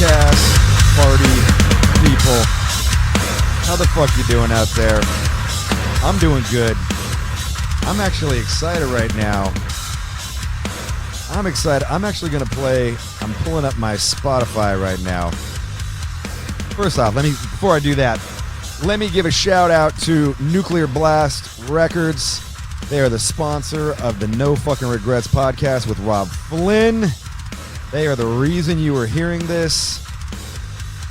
podcast party people. How the fuck you doing out there? I'm doing good. I'm actually excited right now. I'm excited. I'm actually going to play. I'm pulling up my Spotify right now. First off, before I do that, let me give a shout out to Nuclear Blast Records. They are the sponsor of the No Fucking Regrets podcast with Robb Flynn. They are the reason you are hearing this.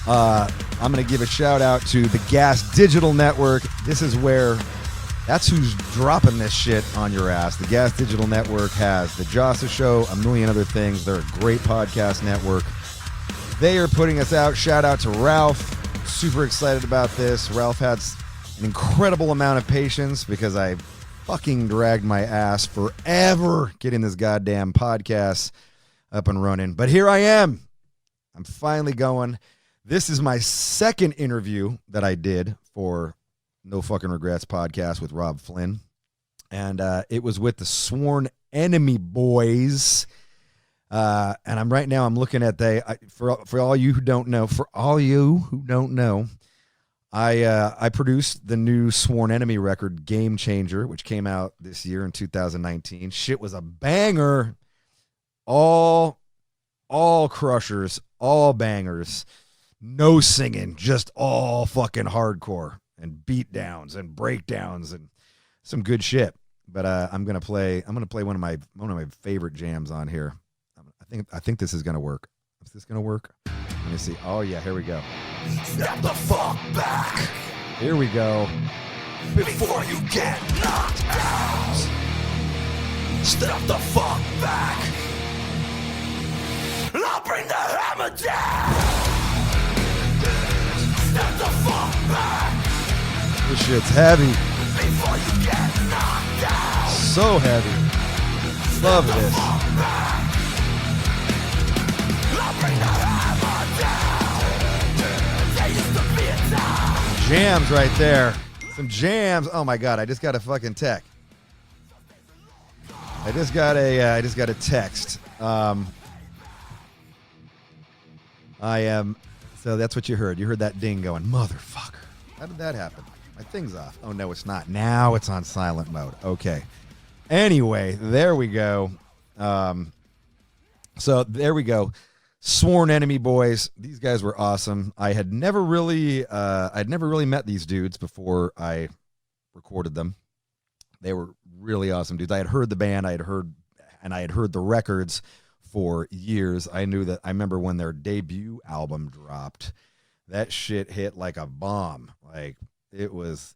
I'm going to give a shout out to the Gas Digital Network. That's who's dropping this shit on your ass. The Gas Digital Network has The Jossa Show, a million other things. They're a great podcast network. They are putting us out. Shout out to Ralph. Super excited about this. Ralph had an incredible amount of patience because I fucking dragged my ass forever getting this goddamn podcast up and running. But here I am. I'm finally going. This is my second interview that I did for No Fucking Regrets podcast with Robb Flynn. And it was with the Sworn Enemy boys. And I'm looking at for all you who don't know, I produced the new Sworn Enemy record, Game Changer, which came out this year in 2019. Shit was a banger. All crushers, all bangers, no singing, just all fucking hardcore and beat downs and breakdowns and some good shit. But I'm gonna play one of my favorite jams on here. I think this is gonna work. Is this gonna work? Let me see. Oh yeah, here we go. Step the fuck back. Here we go. Before you get knocked out. Step the fuck back. I'll bring the hammer down. Step the fuck back. This shit's heavy. Before you get knocked out. So heavy. Love this. Jams right there. Some jams. Oh my god, I just got a fucking text. I just got a text. So that's what you heard. You heard that ding going, motherfucker. How did that happen? My thing's off. Oh no, it's not. Now it's on silent mode. Okay. Anyway, there we go. So there we go. Sworn Enemy boys. These guys were awesome. I'd never really met these dudes before I recorded them. They were really awesome dudes. I had heard the band, I had heard the records for years. I remember when their debut album dropped. That shit hit like a bomb. Like it was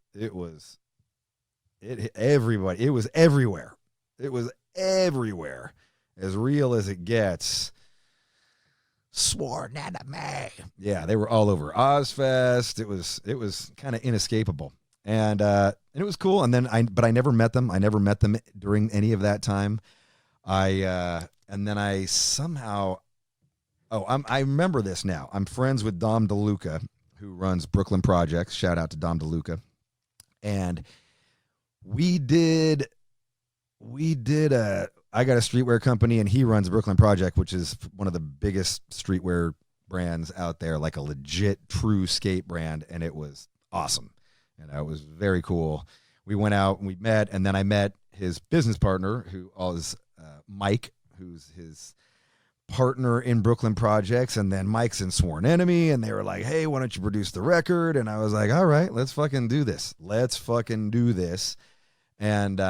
everybody. It was everywhere. It was everywhere. As real as it gets. Sworn Enemy. Yeah, they were all over Ozfest. It was kind of inescapable, and it was cool. And then I never met them. I never met them during any of that time. I remember this now. I'm friends with Dom DeLuca, who runs Brooklyn Projects. Shout out to Dom DeLuca, and we did I got a streetwear company, and he runs Brooklyn Project, which is one of the biggest streetwear brands out there, like a legit, true skate brand, and it was awesome. And it was very cool. We went out and we met, and then I met his business partner, who is Mike, who's his partner in Brooklyn Projects, and then Mike's in Sworn Enemy, and they were like, hey, why don't you produce the record? And I was like, all right, let's fucking do this. And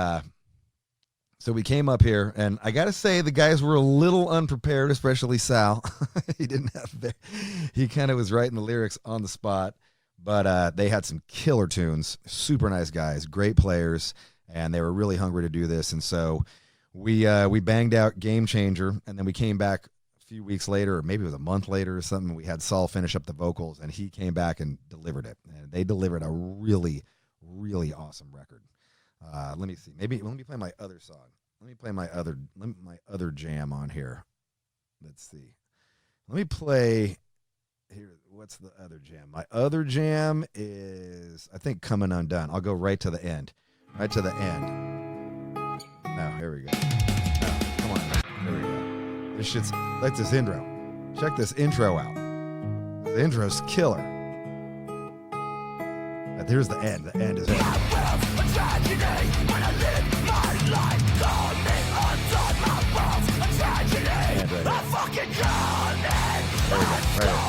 so we came up here, and I got to say the guys were a little unprepared, especially Sal. He kind of was writing the lyrics on the spot, but they had some killer tunes, super nice guys, great players, and they were really hungry to do this. And so we banged out Game Changer, and then we came back a few weeks later, or maybe it was a month later or something. We had Saul finish up the vocals, and he came back and delivered it. And they delivered a really, really awesome record. Let me see. Let me play my other song. Let me play my other jam on here. Let's see. Let me play here. What's the other jam? My other jam is, I think, Coming Undone. I'll go right to the end. Right to the end. Now, here we go. Now, come on. Here we go. This shit's like this intro. Check this intro out. The intro's killer. Here's the end. The end is it.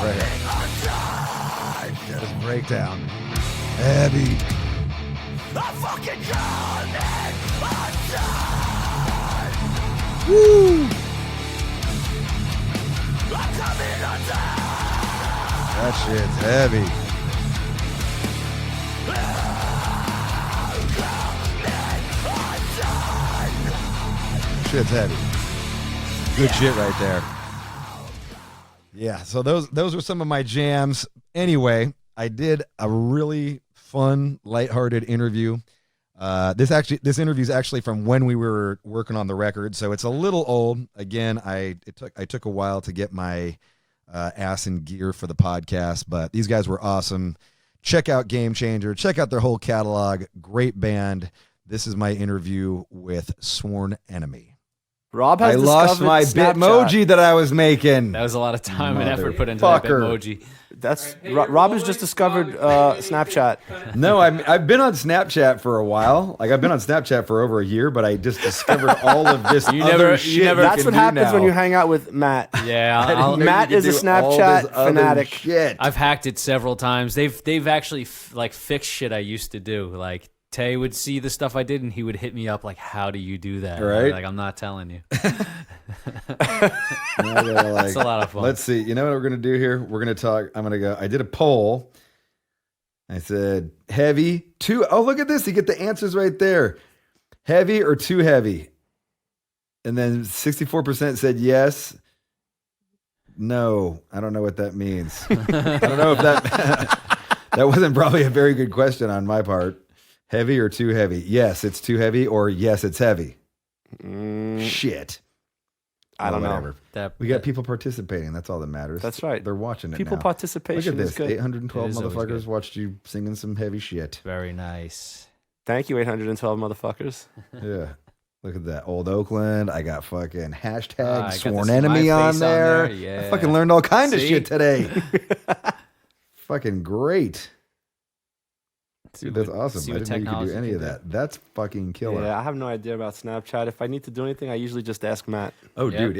Right here. Just breakdown. Heavy. Woo! That shit's heavy. Shit's heavy. Good shit right there. Yeah, so those were some of my jams. Anyway, I did a really fun, lighthearted interview. This interview is actually from when we were working on the record, so it's a little old. Again, I took a while to get my ass in gear for the podcast, but these guys were awesome. Check out Game Changer. Check out their whole catalog. Great band. This is my interview with Sworn Enemy. Robb has lost my Snapchat. Bitmoji that I was making. That was a lot of time and effort put into that Bitmoji. That's Robb has just discovered Snapchat. No, I've been on Snapchat for a while. Like I've been on Snapchat for over a year, but I just discovered all of this other shit. That's what happens when you hang out with Matt. Yeah, Matt is a Snapchat fanatic. Shit. I've hacked it several times. They've actually fixed shit I used to do. Like Tay would see the stuff I did, and he would hit me up like, "How do you do that?" Right? Like I'm not telling you. It's a lot of fun. Let's see. You know what we're gonna do here? We're gonna talk. I'm gonna go. I did a poll. I said heavy, too. Oh, look at this. You get the answers right there. Heavy or too heavy? And then 64% said yes. No, I don't know what that means. I don't know if that wasn't probably a very good question on my part. Heavy or too heavy? Yes, it's too heavy, or yes, it's heavy. Shit. I don't know. We got people participating. That's all that matters. That's right. They're watching it People now. participation Look at is this. good. 812 motherfuckers good. watched you singing some heavy shit. Very nice. Thank you, 812 motherfuckers. Yeah. Look at that. Old Oakland. I got fucking hashtag I got Sworn to see Enemy my on face there. Yeah. I fucking learned all kinds of See? shit today. Fucking great. Dude, that's awesome. I didn't know you could do any of that. That's fucking killer. Yeah, I have no idea about Snapchat. If I need to do anything, I usually just ask Matt. Oh, dude,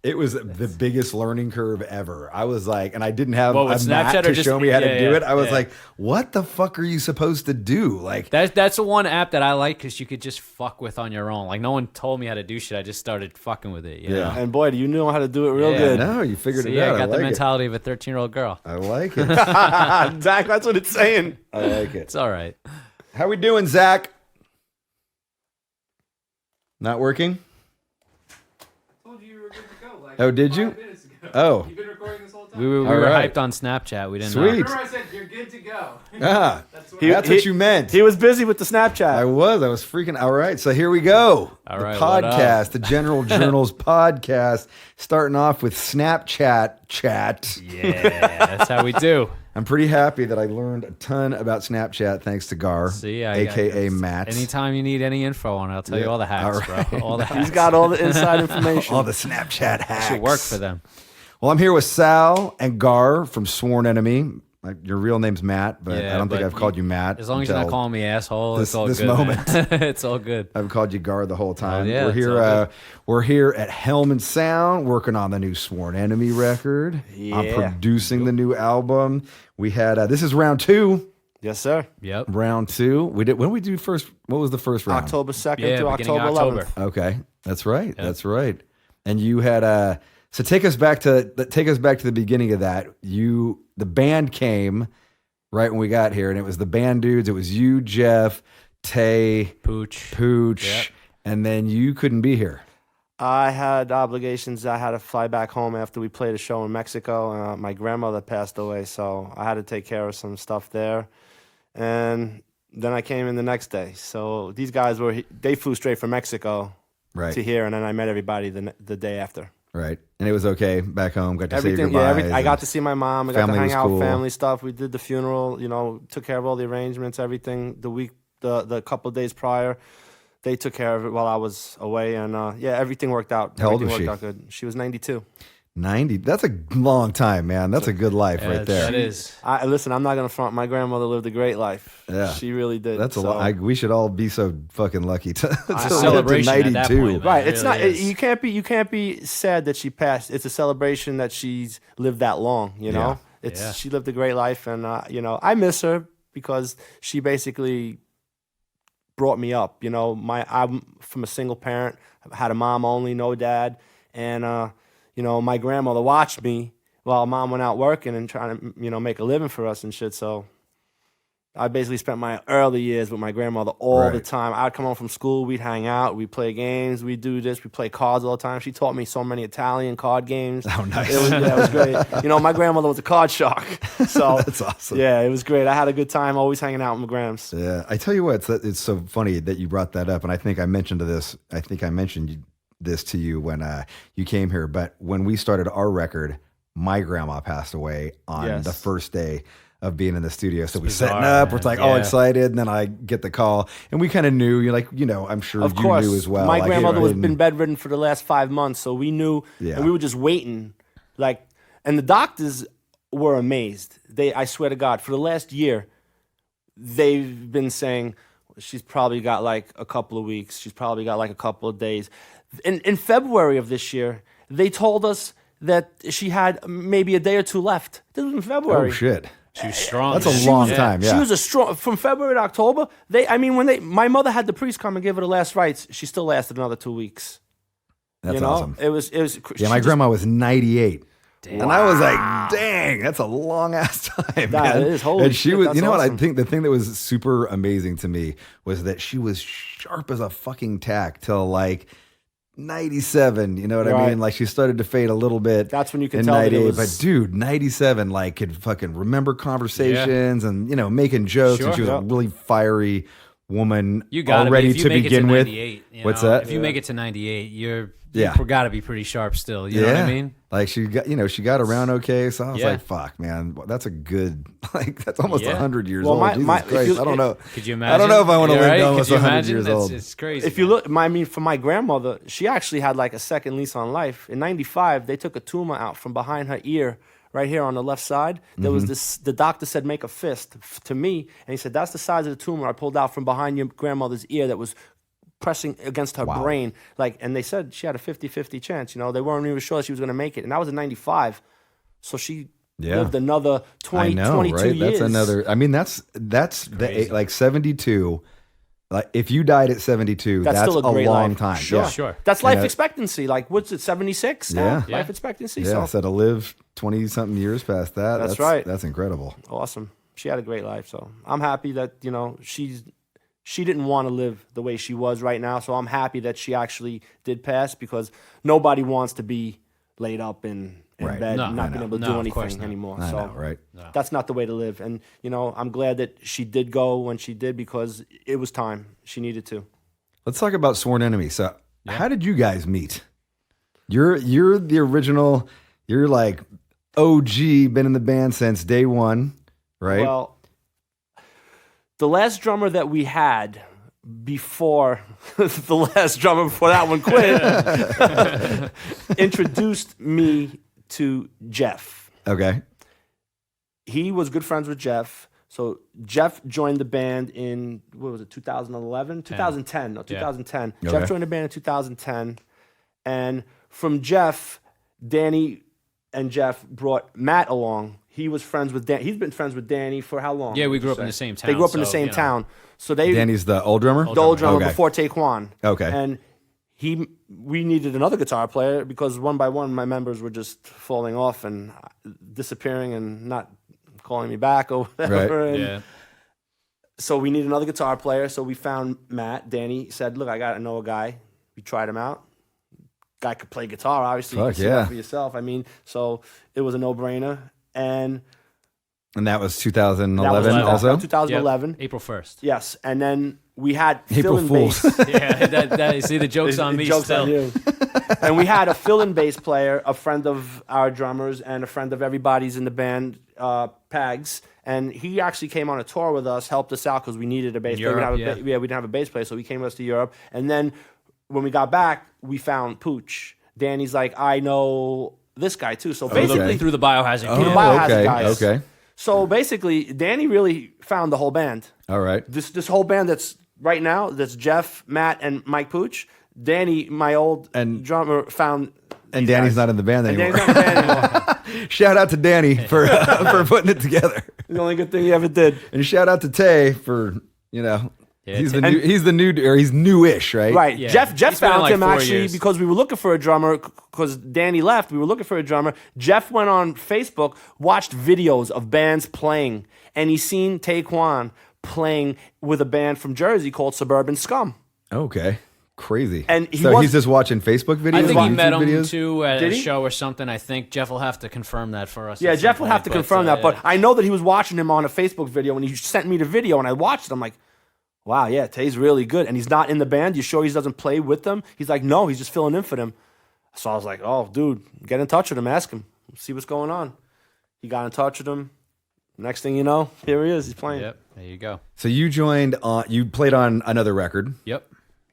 it was the biggest learning curve ever. I was like, and I didn't have a Matt to show me how to do it. I was like, what the fuck are you supposed to do? Like that's the one app that I like because you could just fuck with on your own. Like no one told me how to do shit. I just started fucking with it. You know? And boy, do you know how to do it real good. No, you figured it Yeah, out. I got the mentality of a 13-year-old girl. I like it. Zach, that's what it's saying. I like it. It's all right. How we doing, Zach? Not working? Oh, did you? Oh. You've been recording this whole time? We were right. hyped on Snapchat. We didn't Sweet. know. Remember I said you're good to go. Ah, That's that's what you meant. He was busy with the Snapchat. I was freaking. All right. So here we go. All the right, what up? podcast, the General Journals podcast, starting off with Snapchat chat. Yeah, that's how we do. I'm pretty happy that I learned a ton about Snapchat thanks to Gar, See, a.k.a. Matt. Anytime you need any info on it, I'll tell you all the hacks, bro. All the hacks. He's got all the inside information. All the Snapchat hacks. should work for them. Well, I'm here with Sal and Gar from Sworn Enemy. Your real name's Matt, but I don't think I've called you Matt. As long as you're not calling me asshole, it's all this good. moment. It's all good. I've called you Gar the whole time. Yeah, we're here at Helm and Sound working on the new Sworn Enemy record. Yeah. I'm producing the new album. We had this is round 2. Yes, sir. Yep. Round 2. We did when we do first. What was the first round? October 2nd Yeah, to beginning October of 11th. October. Okay, that's right. Yep. That's right. And you had so take us back to the beginning of that. The band came right when we got here, and it was the band dudes. It was you, Jeff, Tay, Pooch. Yep. And then you couldn't be here. I had obligations. I had to fly back home after we played a show in Mexico. My grandmother passed away, so I had to take care of some stuff there. And then I came in the next day. So these guys they flew straight from Mexico to here, and then I met everybody the day after. Right. And it was okay back home. Got to say your Everything, goodbyes. I got to see my mom. I got to family hang was out, cool. family stuff. We did the funeral, took care of all the arrangements, everything. The couple of days prior, they took care of it while I was away. And everything worked out. How old Everything was she? worked out good. She was 92. 90. That's a long time, man. That's a good life right there. That is. Listen, I'm not gonna front. My grandmother lived a great life. Yeah. She really did. That's a So- lot. We should all be so fucking lucky to live to celebration at that 92. point, man. Right. It It's really not. is. You can't be sad that she passed. It's a celebration that she's lived that long. You know. Yeah. She lived a great life, and I miss her because she basically brought me up. I'm from a single parent. I had a mom only, no dad, and my grandmother watched me while mom went out working and trying to make a living for us and shit. So I basically spent my early years with my grandmother all the Right. time. I'd come home from school, we'd hang out, we'd play games, we'd do this, we'd play cards all the time. She taught me so many Italian card games. Oh, nice. It was great. My grandmother was a card shark. So That's awesome. yeah, it was great. I had a good time always hanging out with my grams. Yeah, I tell you what, it's so funny that you brought that up, and I think I mentioned this to you when you came here. But when we started our record, my grandma passed away on Yes. the first day of being in the studio. So we bizarre, setting up, we're man. like all Yeah. excited, and then I get the call, and we kind of knew. You're like, I'm sure Of you course, knew as well. my Like, grandmother was and- been bedridden for the last 5 months, so we knew, Yeah. and we were just waiting. And the doctors were amazed. I swear to God, for the last year, they've been saying she's probably got like a couple of weeks. She's probably got like a couple of days. In February of this year, they told us that she had maybe a day or two left. This was in February. Oh shit, She was strong. that's a man. long Yeah. time. Yeah, She was a strong from February to October. My mother had the priest come and give her the last rites. She still lasted another 2 weeks. that's awesome. It was. Yeah, my grandma was 98. And I was like, dang, that's a long ass time, That man. is, holy and she shit, was, that's you know what? I awesome. think the thing that was super amazing to me was that she was sharp as a fucking tack till like 97. You know what I Right. mean? Like she started to fade a little bit. That's when you can in tell that it 98, was- But dude, 97, like could fucking remember conversations and, making jokes. And Sure. she was a really fiery woman You got already if you to make begin it to with. 98, you What's know, that? If you make it to 98, you Yeah. got to be pretty sharp still. You know what I mean? Like she got around okay. So I was Yeah. like, fuck, man, that's a good, that's almost Yeah. 100 years Well, old. my- Jesus my- if Christ. you- I don't know. Could you imagine? I don't know if I want to Yeah, live right? to almost Could you 100 imagine? years That's- old. It's crazy. If you look, for my grandmother, she actually had like a second lease on life. In '95, they took a tumor out from behind her ear, right here on the left side. There was this. The doctor said, "Make a fist" to me, and he said, "That's the size of the tumor I pulled out from behind your grandmother's ear that was pressing against her brain." And they said she had a 50-50 chance. They weren't even sure she was going to make it, and that was in '95. So she lived another 20, I know, 22 right? years. That's another. I mean, that's crazy. like 72. Like if you died at 72, that's still a great long life. time. Sure. Yeah. Sure. That's life Yeah. expectancy. Like, what's it, 76 now? Yeah. Yeah. Life expectancy. Yeah. So So to live 20 something years past that. That's right. That's incredible. awesome. She had a great life. So I'm happy that, she didn't want to live the way she was right now. So I'm happy that she actually did pass because nobody wants to be laid up in Right. bed No, and I not being know. able to No, do of course anything not. anymore. I So know, right? that's not the way to live. And, I'm glad that she did go when she did because it was time. She needed to. Let's talk about Sworn Enemy. So how did you guys meet? You're the original. You're like OG, been in the band since day one, right? Well, the last drummer that we had before the last drummer before that one quit introduced me to Jeff. Okay. He was good friends with Jeff. So Jeff joined the band in, what was it, 2011? 2010. No, 2010. Okay. Jeff joined the band in 2010. And from Jeff, Danny and Jeff brought Matt along. He was friends with Dan. He's been friends with Danny for how long? Yeah, we would grew you up in say? the same They grew up in the town, so, same you know. town. So they, Danny's the old drummer? the old drummer Okay. before Taekwon. Okay. And we needed another guitar player because one by one my members were just falling off and disappearing and not calling me back or whatever. Right. And Yeah. so we need another guitar player. So we found Matt. Danny said, "Look, I got to know a guy." We tried him out. Guy could play guitar, obviously. You Fuck, can see that yeah. for yourself. I mean, so it was a no-brainer. And And that was that 2011 was also? 2011. Yep. April 1st. Yes. And then we had April fill-in Fools. bass. Yeah, see, the joke's on me Joke's still. on you. And we had a fill-in bass player, a friend of our drummers, and a friend of everybody's in the band, Pags. And he actually came on a tour with us, helped us out because we needed a bass player. Europe, We didn't have a bass player, so he came with us to Europe. And then when we got back, we found Pooch. Danny's like, I know this guy too. So Okay. basically, Through the Biohazard. Through the camp. Biohazard okay, guys. okay. So basically, Danny really found the whole band. All right. This whole band that's right now, that's Jeff, Matt, and Mike Pooch. Danny, my old drummer, found. And these Danny's guys. not in the band And anymore. Danny's not in the band anymore. Shout out to Danny for putting it together. The only good thing he ever did. And shout out to Tay for, he's Tay- the new, or he's newish, right? Right. Yeah. Jeff He's been found like him 4 actually years. because we were looking for a drummer because Danny left. We were looking for a drummer. Jeff went on Facebook, watched videos of bands playing, and he seen Taekwon playing with a band from Jersey called Suburban Scum. Okay. Crazy. And he's just watching Facebook videos? I think he YouTube met him videos? too at Did a he? show or something. I think Jeff will have to confirm that for us. Yeah, at some Jeff will point, have to confirm that, but yeah. I know that he was watching him on a Facebook video, and he sent me the video, and I watched it. I'm like, wow, yeah, Tay's really good, and he's not in the band. You sure he doesn't play with them? He's like, no, he's just filling in for them. So I was like, oh, dude, get in touch with him, ask him, see what's going on. He got in touch with him. Next thing you know, here he is. He's playing. Yep, there you go. So you joined you played on another record, Yep.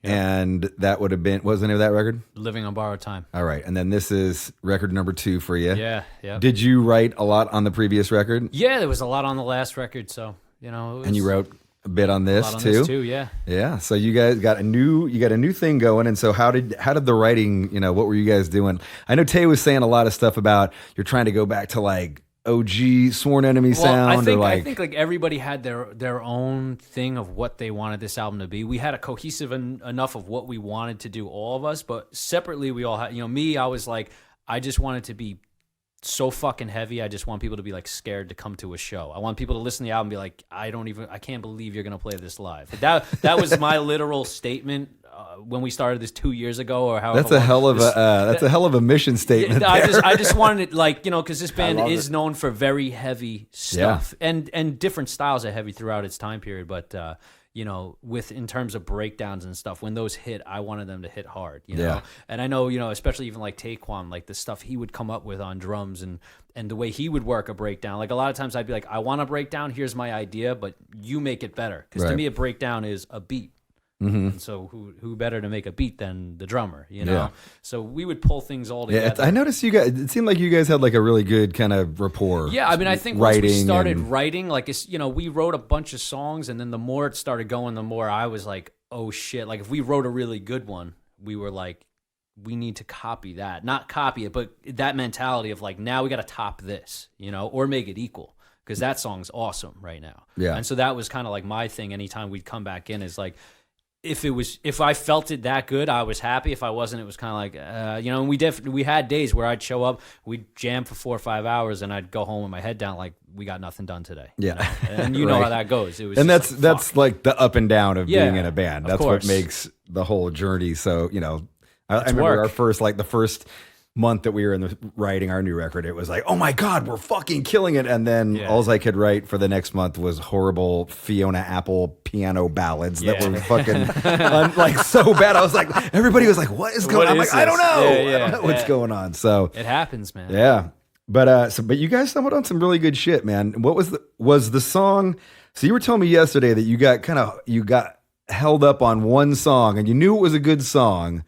and that would have been, what was the name of that record? Living on borrowed time. All right. And then this is record number 2 for you. Yeah, yeah. Did you write a lot on the previous record? Yeah, there was a lot on the last record, so it was And you wrote a bit on a this lot on too? this too, yeah. Yeah. So you guys got a new thing going. And so how did the writing, what were you guys doing? I know Tay was saying a lot of stuff about you're trying to go back to like OG Sworn Enemy sound, I think like everybody had their own thing of what they wanted this album to be. We had a cohesive enough of what we wanted to do, all of us, but separately we all had. Me, I was like, I just wanted to be so fucking heavy. I just want people to be like scared to come to a show. I want people to listen to the album and be like, I can't believe you're gonna play this live. That was my literal statement. When we started this 2 years ago, or however, that's a hell of a mission statement. I just wanted it, because this band love is it. known for very heavy stuff and different styles of heavy throughout its time period. But in terms of breakdowns and stuff, when those hit, I wanted them to hit hard. Yeah. And I know especially even like Taekwon, like the stuff he would come up with on drums and the way he would work a breakdown. Like a lot of times I'd be like, I want a breakdown. Here's my idea, but you make it better. Because to Right. me, a breakdown is a beat. Mm-hmm. And so who better to make a beat than the drummer, Yeah. So we would pull things all together. Yeah, I noticed you guys. It seemed like you guys had like a really good kind of rapport. Yeah, I mean, I think once we writing started and- writing, like we wrote a bunch of songs, and then the more it started going, the more I was like, oh shit! Like if we wrote a really good one, we were like, we need to copy that, not copy it, but that mentality of like, now we got to top this, or make it equal. Because that song's awesome right now. Yeah. And so that was kind of like my thing. Anytime we'd come back in, is like, if I felt it that good, I was happy. If I wasn't, it was kind of like, and we had days where I'd show up, we'd jam for 4 or 5 hours, and I'd go home with my head down like, we got nothing done today. Yeah. And you know Right. how that goes. It was, And just that's fuck. like the up and down of Yeah, being in a band. of That's what course. makes the whole journey. So I remember work. our first month that we were writing our new record, it was like, oh my God, we're fucking killing it. And then Yeah. all I could write for the next month was horrible Fiona Apple piano ballads that Yeah. were fucking like so bad. I was like, everybody was like, what is going on? I'm is like, I don't this? know. Yeah, I don't know what's yeah. going on. So It happens, man. yeah. But you guys stumbled on some really good shit, man. What was the song? So you were telling me yesterday that you got held up on one song and you knew it was a good song,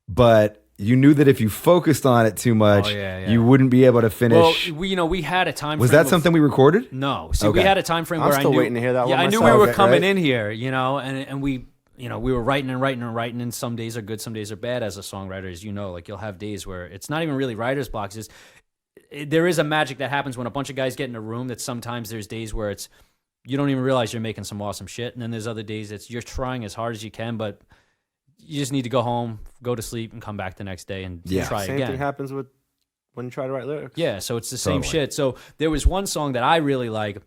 but you knew that if you focused on it too much, yeah. you wouldn't be able to Well, finish. we had a time. Was frame that of- something we recorded? No. See, Okay. we had a time frame I'm where still I knew, waiting to hear that yeah, one I knew we myself. were Okay, coming right? in here, and we, we were writing and some days are good, some days are bad as a songwriter, as you know. Like you'll have days where it's not even really writer's blocks. There is a magic that happens when a bunch of guys get in a room that sometimes there's days where it's, you don't even realize you're making some awesome shit. And then there's other days that you're trying as hard as you can, but you just need to go home, go to sleep, and come back the next day and Yeah. try Same again. thing happens with when you try to write lyrics. Yeah, so it's the same Totally. shit. So there was one song that I really like,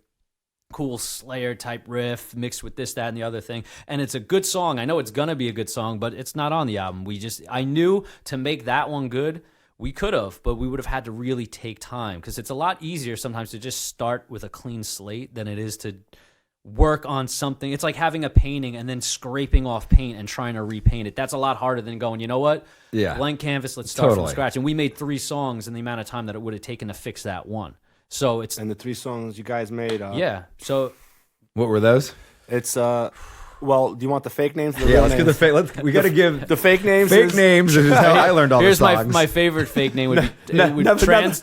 cool Slayer type riff mixed with this, that, and the other thing. And it's a good song. I know it's gonna be a good song, but it's not on the album. I knew to make that one good, we could have, but we would have had to really take time because it's a lot easier sometimes to just start with a clean slate than it is to work on something. It's like having a painting and then scraping off paint and trying to repaint it. That's a lot harder than going, you know what? Yeah. Blank canvas, let's start Totally. from scratch. And we made 3 songs in the amount of time that it would have taken to fix that one. So it's And the 3 songs you guys made. yeah. So What were those? It's Well, do you want the fake names? Or the Yeah, real let's get names? the fake. We got to give The fake names. fake names. Is how I learned all Here's the songs. my favorite fake name would be never-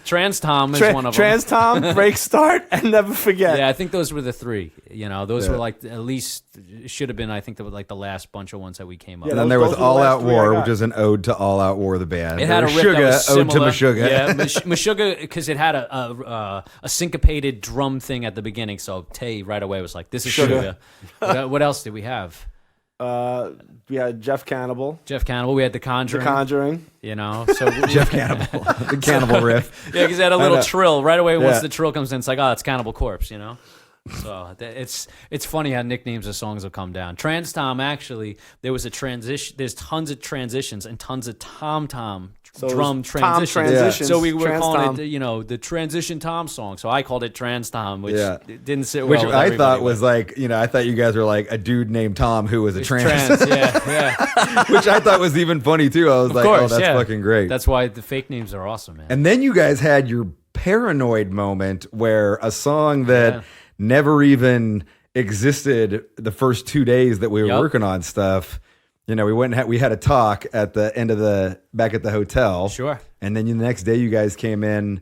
Trans Tom is one of them. Trans Tom, Break Start, and Never Forget. Yeah, I think those were the three. Those Yeah. were like at least should have been. I think they were like the last bunch of ones that we came up Yeah, and with. then there was those were the All last Out three I War, got. which is an ode to All Out War, the band. It had a There riff was that was Sugar, ode to similar. Meshuggah. Yeah, Meshuggah, because it had a syncopated drum thing at the beginning. So Tay right away was like, "This is Sugar. Sugar." What else did we have? We had Jeff Cannibal, Jeff Cannibal. We had The The Conjuring. Conjuring. So Jeff Cannibal, the Cannibal riff. Yeah, because it had a little know. trill right away. Once Yeah. the trill comes in, it's like, oh, it's Cannibal Corpse, So it's funny how nicknames of songs have come down. Trans Tom, actually, there was a transition. There's tons of transitions and tons of tom So it drum was Tom transitions. transitions. So we were Trans calling Tom. it, the transition tom song. So I called it Trans Tom, which Yeah. didn't sit well. Which with I everybody, thought but- was like, I thought you guys were like a dude named Tom who was a trans. yeah. Which I thought was even funny too. I was like, course, oh, that's yeah. fucking great. That's why the fake names are awesome, man. And then you guys had your paranoid moment where a song that Yeah. never even existed the first 2 days that we were Yep. working on stuff. We went and we had a talk at the end of back at the hotel. Sure. And then the next day you guys came in.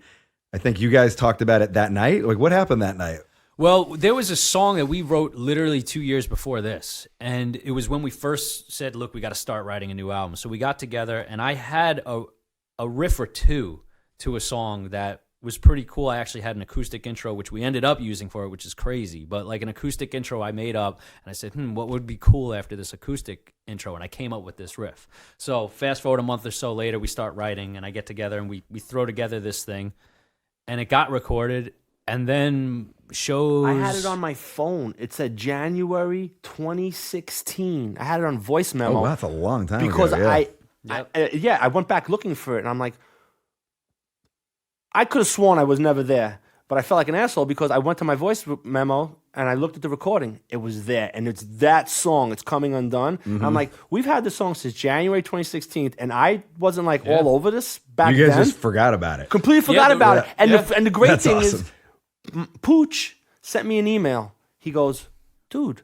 I think you guys talked about it that night. Like, what happened that night? Well, there was a song that we wrote literally 2 years before this. And it was when we first said, look, we got to start writing a new album. So we got together, and I had a riff or two to a song that was pretty cool. I actually had an acoustic intro, which we ended up using for it, which is crazy. But like an acoustic intro I made up, and I said, what would be cool after this acoustic intro? And I came up with this riff. So fast forward a month or so later, we start writing, and I get together, and we throw together this thing. And it got recorded, and then shows. I had it on my phone. It said January 2016. I had it on voice memo. Oh, that's a long time because ago. Yeah. I went back looking for it, and I'm like, I could have sworn I was never there, but I felt like an asshole because I went to my voice memo and I looked at the recording. It was there, and it's that song. It's Coming Undone. I'm like, we've had this song since January 2016, and I wasn't like all over this back You guys then. just forgot about it. Completely forgot about it. And the great That's thing awesome. is, Pooch sent me an email. He goes, dude,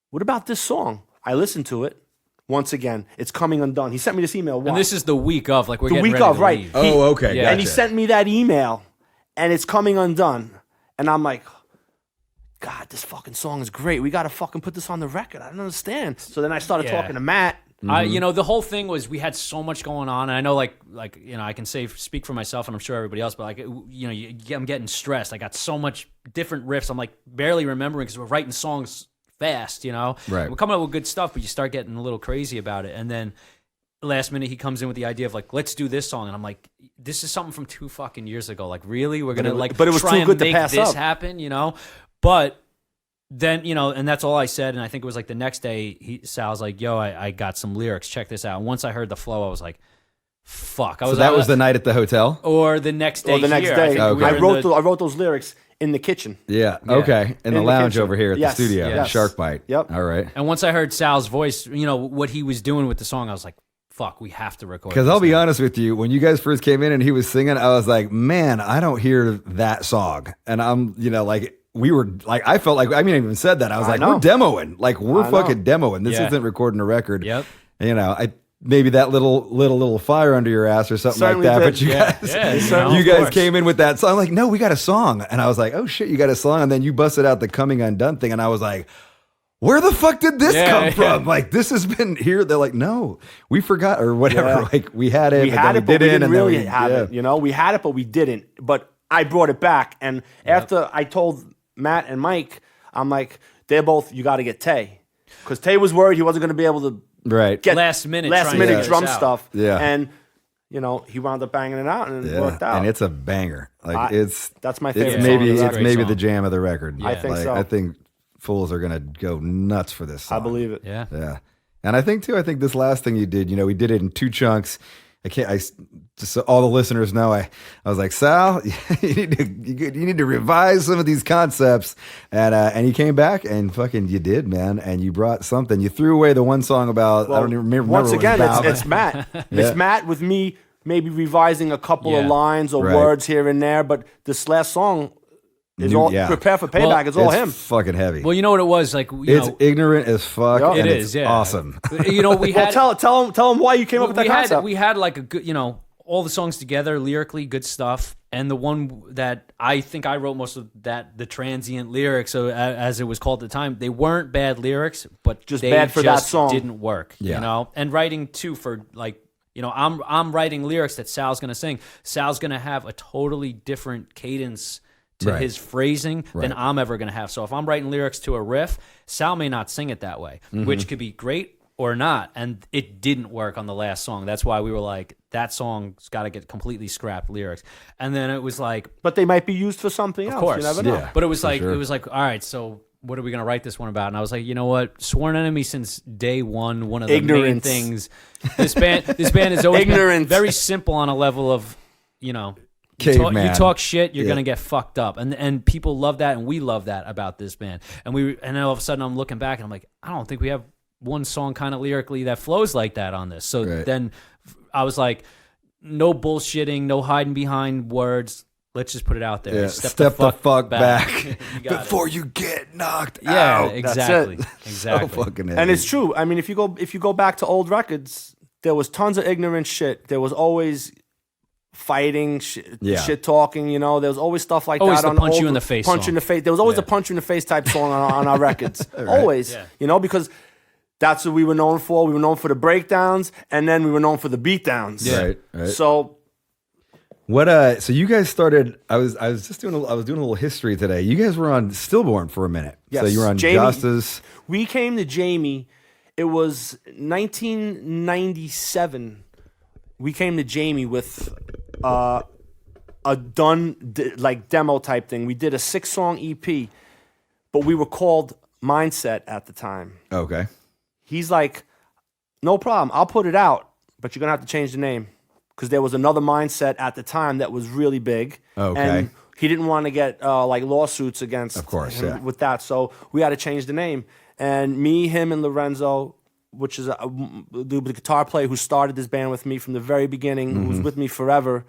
what about this song? I listened to it. Once again, it's Coming Undone. He sent me this email. And this is the week of, like, we're The getting week ready of, to right. leave. Oh, okay. Yeah. And he gotcha. sent me that email, and it's Coming Undone. And I'm like, God, this fucking song is great. We got to fucking put this on the record. I don't understand. So then I started Yeah. talking to Matt. The whole thing was we had so much going on, and I know, I can speak for myself, and I'm sure everybody else, but I'm getting stressed. I got so much different riffs. I'm like barely remembering because we're writing songs fast, Right. We're coming up with good stuff, but you start getting a little crazy about it, and then last minute he comes in with the idea of like, let's do this song, and I'm like, this is something from 2 fucking years ago. Like, really, we're gonna but it was try too and good to make pass this up. happen, But then, and that's all I said. And I think it was like the next day, Sal's like, yo, I got some lyrics. Check this out. And once I heard the flow, I was like, fuck. So that was the night at the hotel? Or the next day. Or the next here. day. I think we I were in wrote those lyrics in the kitchen. Yeah. Okay. In the the lounge kitchen. over here at Yes, the studio. yes. Shark Bite. Yep. All right. And once I heard Sal's voice, what he was doing with the song, I was like, fuck, we have to record Because this I'll be now. honest with you, when you guys first came in and he was singing, I was like, man, I don't hear that song. And I'm, we were like, I felt like, I mean, I even said that. I was like, know. we're demoing. Like, we're I know. fucking demoing. This Yeah. isn't recording a record. Yep. Maybe that little fire under your ass or something Certainly like that. did. But you Yeah. guys, Yeah, you of guys course. came in with that song. I'm like, no, we got a song. And I was like, oh shit, you got a song. And then you busted out the Coming Undone thing. And I was like, where the fuck did this Yeah, come yeah. from? Like, this has been here. They're like, no, we forgot or whatever. Yeah. Like, we had it. We and had then it, but we didn't and then really have it. We had it, but we didn't. But I brought it back. And after I told Matt and Mike, I'm like, they're both, you got to get Tay. Because Tay was worried he wasn't going to be able to Right. get Last minute trying to figure this drum out. stuff. Yeah. And, he wound up banging it out, and it worked out. And it's a banger. Like, That's my it's favorite maybe song. It's a it's great maybe song. the jam of the record. I think so. I think fools are gonna go nuts for this song. I believe it. Yeah. Yeah. And I think this last thing you did, we did it in 2 chunks. Just so all the listeners know, I was like, Sal, you need to revise some of these concepts. And he came back and fucking you did, man. And you brought something. You threw away the one song about, I don't even remember Once what it was again, about. it's Matt. Yeah. It's Matt with me maybe revising a couple of Yeah. lines or Right. words here and there. But this last song, is all Prepare for Payback. Well, is all it's him. fucking heavy. Well, you know what it was like. It's ignorant as fuck. Yeah. And It it's is, yeah. awesome. You know, we had Tell him why you came up with that concept. we had like a good, you know, all the songs together, lyrically good stuff, and the one that I think I wrote most of that, the transient lyrics, so as it was called at the time, they weren't bad lyrics, but Just they bad for that just song. didn't work. Yeah. You know, and writing too for like. You know, I'm writing lyrics that Sal's gonna sing. Sal's gonna have a totally different cadence to Right. his phrasing than Right. I'm ever gonna have. So if I'm writing lyrics to a riff, Sal may not sing it that way, which could be great or not. And it didn't work on the last song. That's why we were like, that song's got to get completely scrapped lyrics. And then it was like, But they might be used for something else. of course, You never know. Yeah. But it was for like, sure. it was like, all right, so what are we gonna write this one about? And I was like, you know what, Sworn Enemy since day one of the main Ignorance. things. This band has always been Ignorance. very simple on a level of, you know. Caveman. You talk shit, you're Yeah. gonna get fucked up, and people love that, and we love that about this band. And then all of a sudden I'm looking back and I'm like, I don't think we have one song kind of lyrically that flows like that on this. So Right. then I was like, no bullshitting, no hiding behind words. Let's just put it out there. Yeah, Step the fuck back, You got it. before you get knocked Yeah, out. exactly, it. exactly. So fucking heavy. And it's true. I mean, if you go back to old records, there was tons of ignorant shit. There was always fighting, Yeah. shit talking. You know, there was always stuff like Always that. the on punch old- you in the face Punch song. in the face. There was always Yeah. a punch you in the face type song on our records. Always. Yeah. You know, because that's what we were known for. We were known for the breakdowns, and then we were known for the beatdowns. Right, right. So What so you guys started I was doing a little history today. You guys were on Stillborn for a minute. So Yes. you were on Jamie- Justice. we came to Jamie. It was 1997. We came to Jamie with a done like demo type thing. We did a 6-song EP, but we were called Mindset at the time. Okay. He's like, no problem, I'll put it out, but you're gonna have to change the name because there was another Mindset at the time that was really big. Okay. And he didn't want to get like lawsuits against Of course, him yeah. with that, so we had to change the name. And me, him, and Lorenzo, which is the guitar player who started this band with me from the very beginning, who Mm-hmm. was with me forever.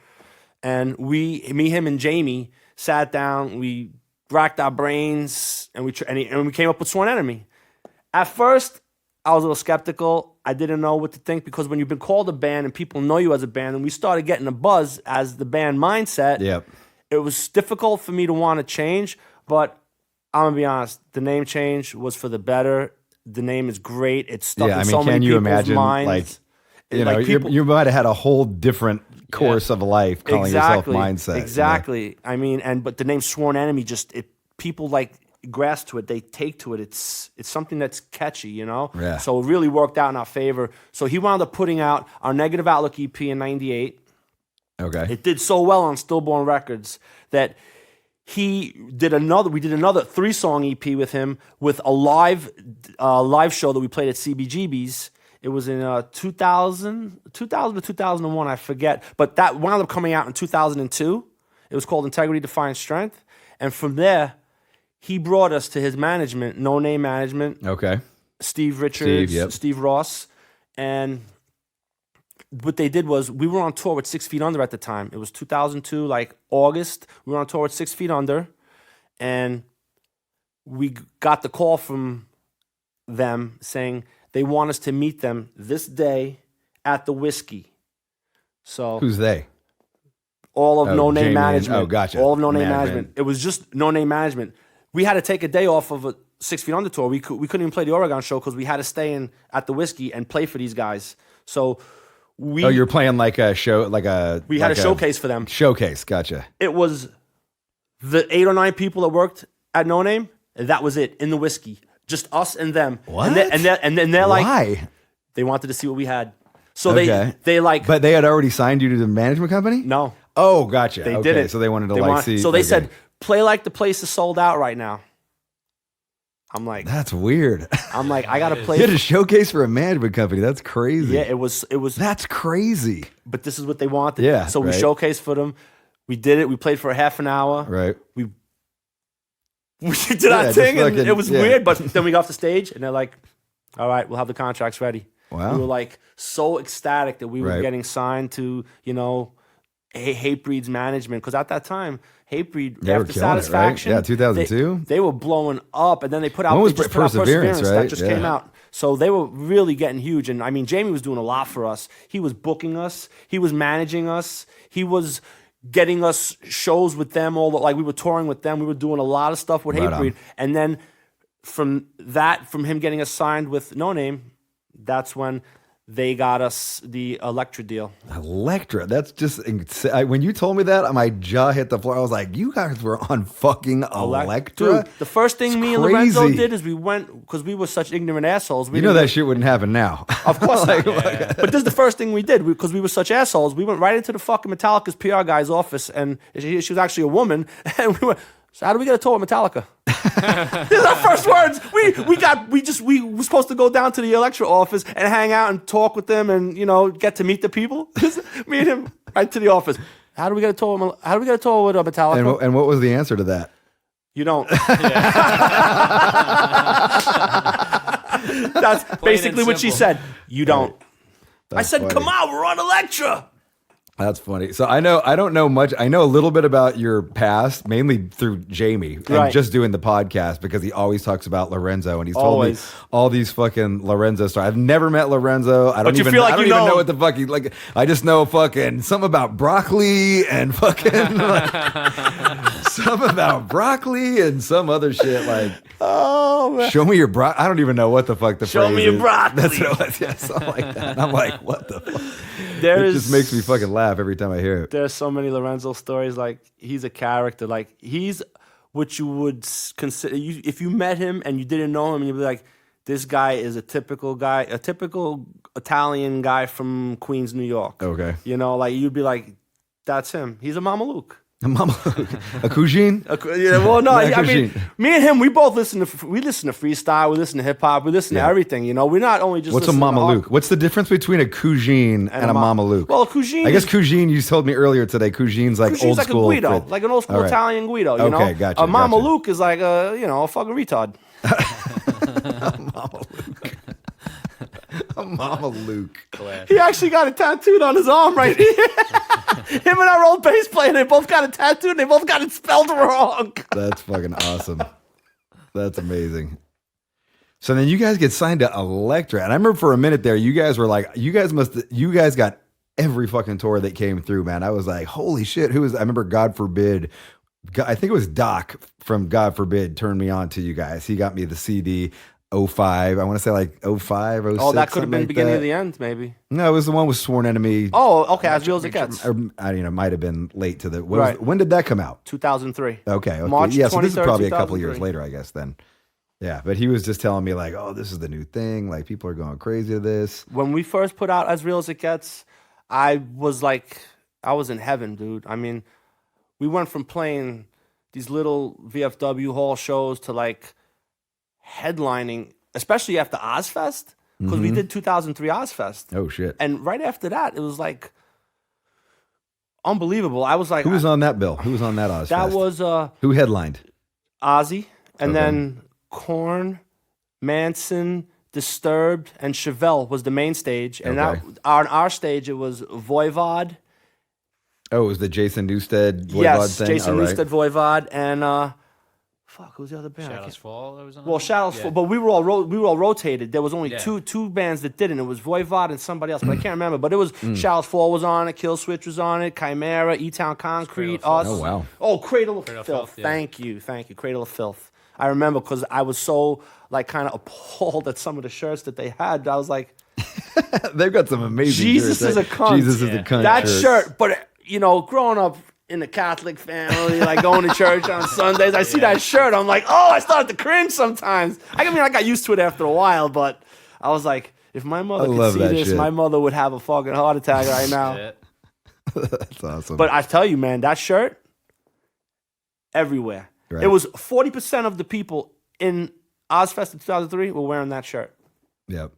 And me, him, and Jamie sat down. We racked our brains, and we came up with Sworn Enemy. At first, I was a little skeptical. I didn't know what to think because when you've been called a band and people know you as a band, and we started getting a buzz as the band Mindset, Yep. it was difficult for me to want to change. But I'm gonna be honest, the name change was for the better. The name is great. It's stuck Yeah, in I mean, so many can you people's imagine minds. like you know, Like, people- you might have had a whole different course of life calling yourself Mindset. you know? Exactly. I mean, but the name Sworn Enemy people like grasp to it. They take to it. It's something that's catchy, you know. Yeah. So it really worked out in our favor. So he wound up putting out our Negative Outlook EP in '98. Okay. It did so well on Stillborn Records that we did another 3-song EP with him with a live show that we played at CBGB's. It was in 2000 to 2001, I forget. But that wound up coming out in 2002. It was called Integrity Defines Strength. And from there, he brought us to his management, No Name Management, Okay. Steve Richards, yep. Steve Ross. And what they did was we were on tour with 6 Feet Under at the time. It was 2002, like August. We were on tour with 6 Feet Under. And we got the call from them saying they want us to meet them this day at the Whiskey. So Who's they? all of Oh, No Name Jamie and- Management. oh, gotcha. All of No Name Management. Management. It was just No Name Management. We had to take a day off of a 6 Feet Under tour. We couldn't even play the Oregon show because we had to stay in at the Whiskey and play for these guys. So we You're playing like a show, like a. we had like a showcase for them. Showcase. Gotcha. It was the 8 or 9 people that worked at No Name, and that was it in the Whiskey. Just us and them. What? And then they're like, Why? they wanted to see what we had. So Okay. they like, But they had already signed you to the management company? no, Oh, gotcha. they okay. did it. So they wanted to see. So they okay. said, play like the place is sold out right now. I'm like, That's weird. I gotta play. You had a showcase for a management company. That's crazy. Yeah, it was. That's crazy. But this is what they wanted. Yeah, So we right. showcased for them. We did it. We played for a half an hour. Right. We did our just thing, and fucking- it was yeah. weird. But then we got off the stage, and they're like, "All right, we'll have the contracts ready." Wow. We were like so ecstatic that we were Right. getting signed to, Hatebreed's management, because at that time, Hatebreed, They were after killing it, right? Satisfaction, Yeah, 2002? they were blowing up, and then they put out, When was they just put out Perseverance, Perseverance right? that just Yeah. came out. So they were really getting huge. And I mean, Jamie was doing a lot for us. He was booking us, he was managing us, he was getting us shows with them, like we were touring with them. We were doing a lot of stuff with Right Hatebreed. on. And then from him getting us signed with No Name, that's when they got us the Elektra deal. Elektra. That's just when you told me that, my jaw hit the floor. I was like, you guys were on fucking Elektra? Dude, the first thing me and crazy. Lorenzo did is we went, because we were such ignorant assholes. You know that shit wouldn't happen now. Of course not. But this is the first thing we did, because we were such assholes. We went right into the fucking Metallica's PR guy's office, and she was actually a woman, and we went, so how do we get a tour with Metallica? These are our first words. We were supposed to go down to the Elektra office and hang out and talk with them and, get to meet the people. Me and him right to the office. How do we get a tour with Metallica? And what was the answer to that? You don't. That's basically what she said. You don't. I said, funny. come on, we're on Elektra. That's funny. So I don't know much. I know a little bit about your past, mainly through Jamie, and Right. just doing the podcast, because he always talks about Lorenzo, and he's told Always. me all these fucking Lorenzo stories. I've never met Lorenzo. I don't you even, feel like I don't you even know know what the fuck he like. I just know fucking something about broccoli and fucking something about broccoli and some other shit like. Oh, man. Show me your broccoli. I don't even know what the fuck the Show phrase me your is. broccoli. That's what it was. Yeah, something like that. And I'm like, what the fuck? There's, It just makes me fucking laugh every time I hear it. There's so many Lorenzo stories. Like, he's a character. Like, he's what you would consider. If you met him and you didn't know him, you'd be like, this guy is a typical guy, a typical Italian guy from Queens, New York. Okay. Like, you'd be like, that's him. He's a Mama Luke. A cuisine? Yeah, well, no, Yeah, I mean, cuisine. me and him, we both listen to freestyle, we listen to hip hop, we listen to everything. We're not only just. What's a listening to Mama hard- Luke? What's the difference between a cuisine and a Mama Luke? Well, a cuisine. I guess cuisine. You told me earlier today. Cuisine's like Cuisine's old like school. a Guido, like an old school All right. Italian Guido. You Okay, know, gotcha, a Mama gotcha. Luke is like a fucking retard. A Mama Luke. He actually got it tattooed on his arm right here. Him and our old bass player, they both got it tattooed and they both got it spelled wrong. That's fucking awesome. That's amazing. So then you guys get signed to Elektra, and I remember for a minute there, you guys were like, you guys got every fucking tour that came through, man. I was like, holy shit, who was? I remember God Forbid. I think it was Doc from God Forbid turned me on to you guys. He got me the CD. 05, I want to say like 05, 06. Oh, that could have been like beginning that. of the end, maybe. No, it was the one with Sworn Enemy. Oh, okay, as real as it gets. Or, might have been late to the. Right. When did that come out? 2003. Okay. March Yeah, so this is 23rd, probably a couple years 2003. later, I guess, then. Yeah, but he was just telling me, like, oh, this is the new thing. Like, people are going crazy to this. When we first put out As Real as It Gets, I was in heaven, dude. I mean, we went from playing these little VFW hall shows to like headlining, especially after Ozfest, because we did 2003 Ozfest. Oh, shit. And right after that, it was like unbelievable. I was like, Who was on that bill? Who was on that Ozfest? that was Who headlined? Ozzy, and Okay. then Korn, Manson, Disturbed, and Chevelle was the main stage. And Okay. on our stage, it was Voivod. Oh, it was the Jason Newsted Voivod Yes, thing? Jason All right. Newsted, Voivod, and who's the other band? I Shadows can't- Fall. That was on Well, that? Shadows, Yeah. Fall, but we were all rotated. There was only Yeah. two bands that didn't. It was Voivod and somebody else, but I can't remember. But it was Shadows Fall was on it, Kill Switch was on it, Chimera, E-Town Concrete, Cradle of us. Filth. Oh, wow. Oh, Cradle of Cradle of Filth. Filth, yeah. Thank you, Cradle of Filth. I remember because I was so like kind of appalled at some of the shirts that they had. I was like, They've got some amazing Jesus shirts. is a cunt. Jesus is a Yeah. cunt. that shirts. shirt. But growing up in a Catholic family, like going to church on Sundays, I see that shirt. I'm like, oh, I started to cringe sometimes. I got used to it after a while, but I was like, if my mother could love see that this, shit. my mother would have a fucking heart attack right now. Yeah. That's awesome. But I tell you, man, that shirt everywhere. Right. It was 40% of the people in Ozfest in 2003 were wearing that shirt. Yep.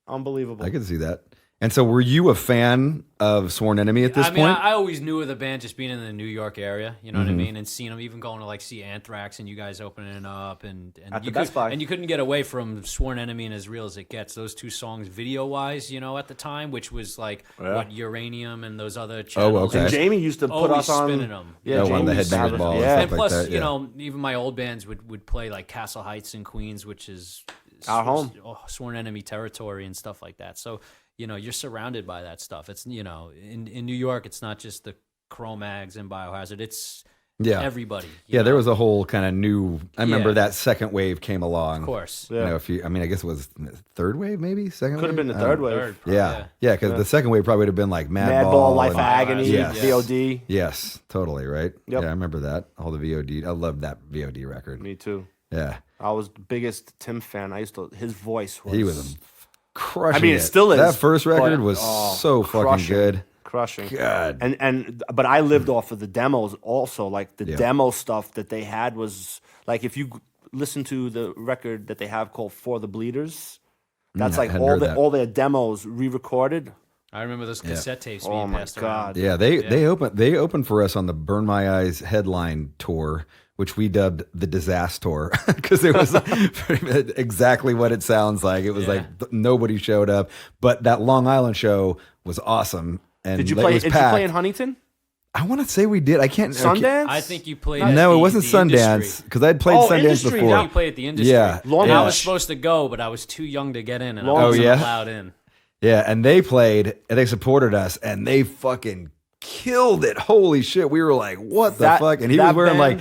Unbelievable. I can see that. And so, were you a fan of Sworn Enemy at this I mean, point? I always knew of the band just being in the New York area, you know what I mean, and seeing them, even going to like see Anthrax and you guys opening up, and At the you Best Buy. and you couldn't get away from Sworn Enemy and As Real as It Gets. Those two songs, video wise, you know, at the time, which was like what Uranium and those other channels. okay. And Jamie used to put Always us on. spinning them. Yeah, on the Jamie used to Headbangers have us- Ball and Yeah, And stuff plus, like that, you yeah. know, even my old bands would play like Castle Heights in Queens, which is Our home. Sworn Enemy territory and stuff like that. So, you know, you're surrounded by that stuff. It's, you know, in New York, it's not just the Cro-Mags and Biohazard. It's everybody. Yeah, you there know? was a whole kind of new. I remember Yeah. that second wave came along. Of course. You know, I mean, I guess it was third wave, maybe second. Could have wave? been the I don't third know. wave. Third, Yeah, because the second wave probably would have been like Madball, Life of and- Agony, Yes. VOD. Yes, totally right. Yep. Yeah, I remember that. All the VOD. I loved that VOD record. Me too. Yeah, I was the biggest Tim fan. I used to. His voice was. he was crushing. I mean, it it still is, That first record but, was so fucking crushing. good. Crushing. God. But I lived off of the demos also. Like the Yeah. demo stuff that they had was like if you listen to the record that they have called For the Bleeders, that's I like hadn't heard that. all their demos re-recorded. I remember those cassette tapes Oh being my passed God. around. Yeah, they opened for us on the Burn My Eyes headline tour, which we dubbed the Disaster Tour because it was exactly what it sounds like. It was like nobody showed up, but that Long Island show was awesome. And Did you it play? was Did you packed. play in Huntington? I want to say we did. I can't. Sundance? I think you played. No, at it wasn't the Sundance Industry. because I'd played Oh, Sundance Industry, before. You played at the Industry. Yeah. Long And I Beach. was supposed to go, but I was too young to get in, and Long I wasn't Beach. allowed in. Yeah, and they played and they supported us and they fucking killed it. Holy shit. We were like, what the That- fuck? And he was that wearing band- like,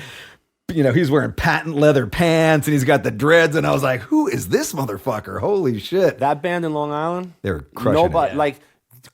you know, he's wearing patent leather pants and he's got the dreads. And I was like, who is this motherfucker? Holy shit. That band in Long Island. They were crushing Nobody it. like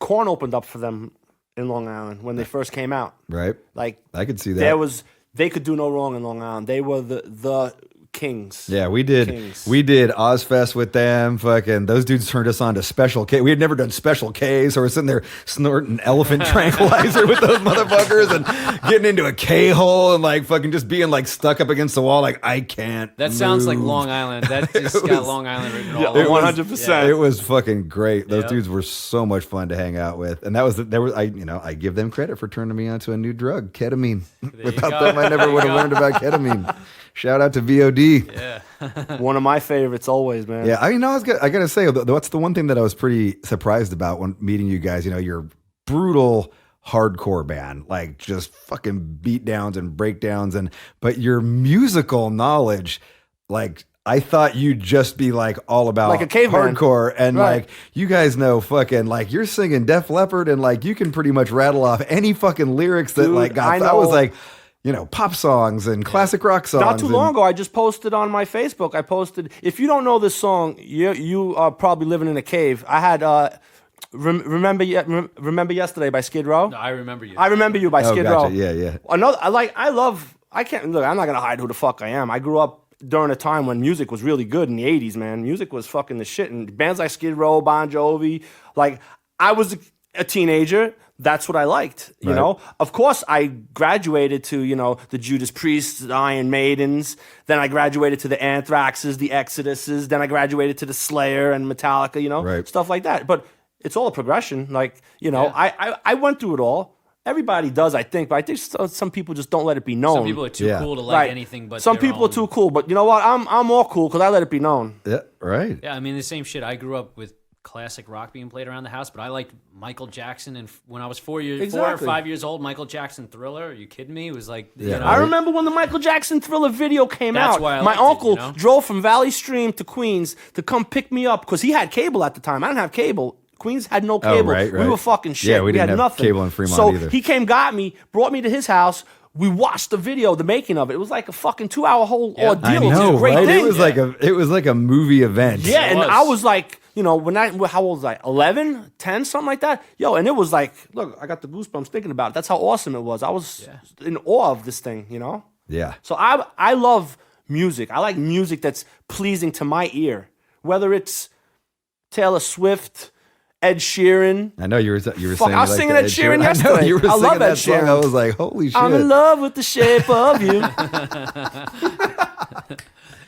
Korn opened up for them in Long Island when they first came out. Right? Like I could see that. They could do no wrong in Long Island. They were the kings. Yeah, we did. Kings. We did Ozfest with them. Fucking those dudes turned us on to Special K. We had never done Special K, so we're sitting there snorting elephant tranquilizer with those motherfuckers and getting into a K hole and like fucking just being like stuck up against the wall. Like I can't. That sounds like move. Long Island. That just It got was- Long Island written Yeah, all over. 100%. It was fucking great. Those Yep. dudes were so much fun to hang out with, and I give them credit for turning me onto a new drug, ketamine. Without go. them, I never There would you have go. learned about ketamine. Shout out to VOD. Yeah. One of my favorites always, man. Yeah, I mean, I gotta say, that's the one thing that I was pretty surprised about when meeting you guys. You know, you're brutal hardcore band, like just fucking beat downs and breakdowns, but your musical knowledge, like I thought you'd just be like all about Like a caveman. hardcore, and Right. like you guys know fucking like you're singing Def Leppard, and like you can pretty much rattle off any fucking lyrics that Dude, like got. I I was know. like. You know, pop songs and classic rock songs. Not too and- long ago, I just posted on my Facebook. I posted, if you don't know this song, you are probably living in a cave. I had remember Yesterday by Skid Row. No, I remember you. I Remember You by Oh, Skid gotcha. Row. Yeah. I can't look. I'm not gonna hide who the fuck I am. I grew up during a time when music was really good in the '80s. Man, music was fucking the shit. And bands like Skid Row, Bon Jovi. Like I was a teenager. That's what I liked. You Right. know. Of course, I graduated to the Judas Priests, the Iron Maidens. Then I graduated to the Anthraxes, the Exoduses. Then I graduated to the Slayer and Metallica. Right. Stuff like that. But it's all a progression. Like I went through it all. Everybody does, I think, but I think some people just don't let it be known. Some people are too Yeah. cool to like anything but some their people own. are too cool, but you know what? I'm more cool because I let it be known. Yeah, right. Yeah, I mean the same shit. I grew up with classic rock being played around the house, but I liked Michael Jackson, and when I was 4 or Exactly. 5 years old, Michael Jackson Thriller. Are you kidding me? It was like, Yeah. you know, I remember when the Michael Jackson Thriller video came That's out. why I My liked it, uncle you know? drove from Valley Stream to Queens to come pick me up because he had cable at the time. I didn't have cable. Queens had no cable. right, We right. were fucking shit. Yeah, we didn't had have nothing. cable in Fremont so either. he came, got me, brought me to his house. We watched the video, the making of it. It was like a fucking 2-hour whole ordeal. I It was know, a great right? thing. It was like a movie event. Yeah, and was. I was like, how old was I? 11, 10, something like that? Yo, and it was like, look, I got the goosebumps thinking about it. That's how awesome it was. I was in awe of this thing, Yeah. So I love music. I like music that's pleasing to my ear. Whether it's Taylor Swift, Ed Sheeran. I know you were Fuck, saying. I was like singing the Ed Sheeran I know yesterday. you were I singing love that Ed song. Sheeran. I was like, holy shit. I'm in love with the shape of you.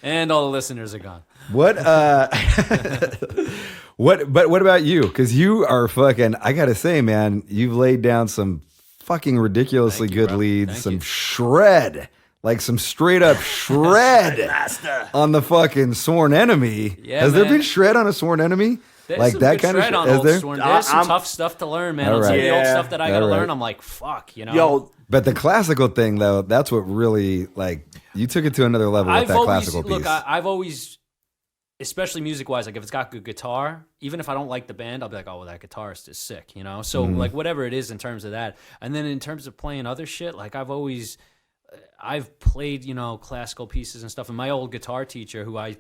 and all the listeners are gone. What What about you? Because you are fucking. I gotta say, man, you've laid down some fucking ridiculously Thank you, good bro. leads, Thank some you. shred, like some straight up shred on the fucking Sworn Enemy. Yeah, Has there man. been shred on a Sworn Enemy? There's Like some that good kind of shred shit? on Is old there? Sworn. There's some I'm- tough stuff to learn, man. All On some of the right. old Yeah. stuff that I All gotta right. learn, I'm like, fuck, you know. Yo, But the classical thing, though, that's what really like you took it to another level with that classical piece. I've always, especially music wise, like if it's got good guitar, even if I don't like the band, I'll be like, oh, well, that guitarist is sick, you know. So like whatever it is in terms of that, and then in terms of playing other shit, like I've played, you know, classical pieces and stuff. And my old guitar teacher, who I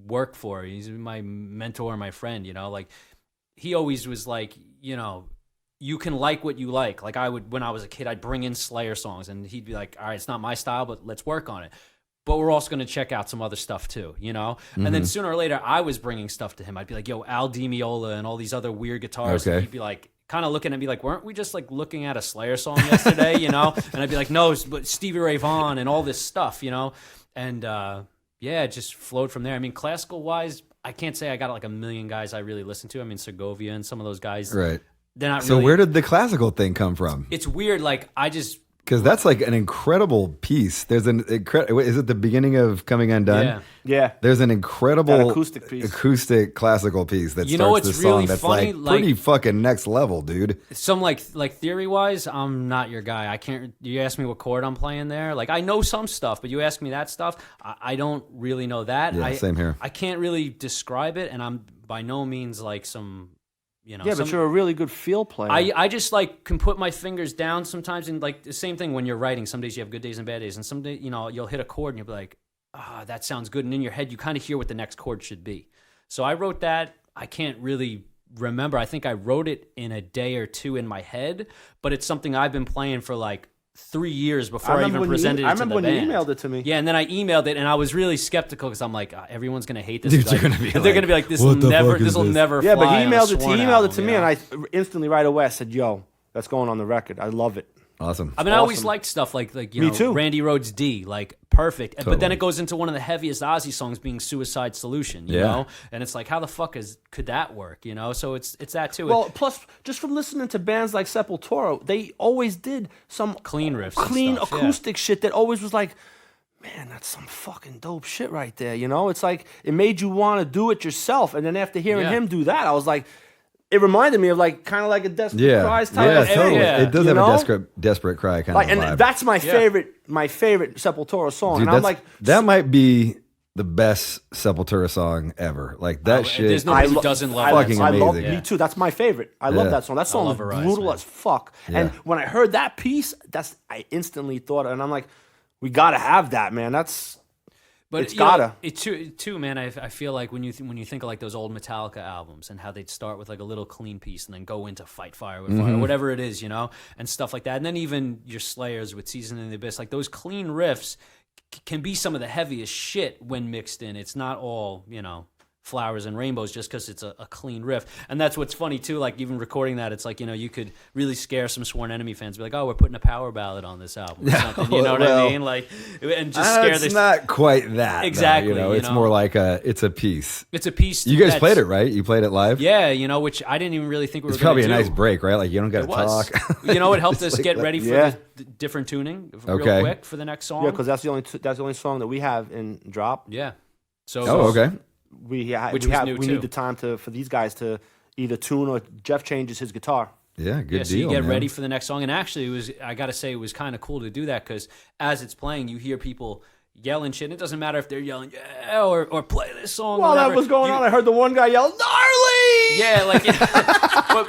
work for, he's my mentor, my friend, you know, like he always was like, you know, you can like what you like. Like I would, when I was a kid, I'd bring in Slayer songs and he'd be like, all right, it's not my style, but let's work on it. But we're also going to check out some other stuff too, you know? And then sooner or later, I was bringing stuff to him. I'd be like, yo, Al Di Meola and all these other weird guitars. Okay. And he'd be like, kind of looking at me like, weren't we just like looking at a Slayer song yesterday, you know? And I'd be like, no, but Stevie Ray Vaughan and all this stuff, you know? And yeah, it just flowed from there. I mean, classical wise, I can't say I got like a million guys I really listen to. I mean, Segovia and some of those guys. Right. They're not So really. where did the classical thing come from? It's weird. Like, I just. Because that's like an incredible piece. There's an incredible. Is it the beginning of Coming Undone? Yeah. yeah. There's an incredible That acoustic piece. acoustic classical piece that You know starts what's the song. really That's funny? like Like- pretty fucking next level, dude. Some like theory wise, I'm not your guy. I can't. You ask me what chord I'm playing there. Like I know some stuff, but you ask me that stuff, I don't really know that. Yeah, same here. I can't really describe it, and I'm by no means like some, you know. Yeah, but you're a really good field player. I just like can put my fingers down sometimes, and like the same thing when you're writing. Some days you have good days and bad days, and some day, you know, you'll hit a chord and you'll be like, that sounds good, and in your head you kind of hear what the next chord should be. So I wrote that. I can't really remember. I think I wrote it in a day or two in my head, but it's something I've been playing for like 3 years before I even presented it to the band. I remember when you emailed it to me. Yeah, and then I emailed it, and I was really skeptical because I'm like, everyone's gonna hate this. Dude, Like, they're gonna be they're like, gonna be like, this "What will the never, fuck is this will this?" never. Yeah, but fly he on a emailed it. He Sworn emailed album, it to you me, know? and I instantly right away I said, "Yo, that's going on the record. I love it." Awesome. I mean, I always awesome. liked stuff like you Me know, too. Randy Rhoads D, like perfect. But then Totally. it goes into one of the heaviest Ozzy songs being "Suicide Solution," you Yeah. know, and it's like, how the fuck could that work, you know? So it's that too. Well, plus, just from listening to bands like Sepultura, they always did some Clean riffs and clean stuff, yeah. acoustic shit that always was like, man, that's some fucking dope shit right there. You know, it's like it made you want to do it yourself. And then after hearing Yeah. him do that, I was like, it reminded me of like kind of like a Desperate Yeah. Cries type Yeah, of thing. totally. Yeah. It does You have know? a desperate cry kind Like, of vibe. and that's my Yeah. favorite Sepultura song. Dude, and I'm that's- like, that might be the best Sepultura song ever. Like that shit. There's nobody who lo- doesn't love I, that fucking song. I love amazing. me too. That's my favorite. I love Yeah. that song. That song love is Arise, brutal man. as fuck. And Yeah. when I heard that piece, I instantly thought, and I'm like, we gotta have that, man. But It's you know, gotta. it too, man. I feel like when you think of like those old Metallica albums and how they'd start with like a little clean piece and then go into Fight Fire with Fire, whatever it is, you know, and stuff like that. And then even your Slayers with Season in the Abyss, like those clean riffs can be some of the heaviest shit when mixed in. It's not all, you know, flowers and rainbows just because it's a clean riff. And that's what's funny too, like even recording that, it's like, you know, you could really scare some Sworn Enemy fans, be like, oh, we're putting a power ballad on this album or something, you know what Well, I mean? Like, and just scare it's this. not quite that. Exactly, Though, you it's know? more like it's a piece. It's a piece. You guys that's- played it, right? You played it live? Yeah, you know, which I didn't even really think we were It's probably a gonna nice do. break, right? Like you don't got to It was. talk. You know, it helped us Like get that. ready for Yeah. the different tuning Okay. real quick for the next song. Yeah, because that's the only song that we have in drop. Yeah. So Oh, okay. We Which was new, we too. need the time for these guys to either tune or Jeff changes his guitar. Yeah, good Yeah, deal. so you get man. ready for the next song, and actually, I gotta say, it was kind of cool to do that because as it's playing, you hear people yelling shit. And it doesn't matter if they're yelling yeah or play this song. While or that whatever. was going on, I heard the one guy yell, "Gnarly!" Yeah, like,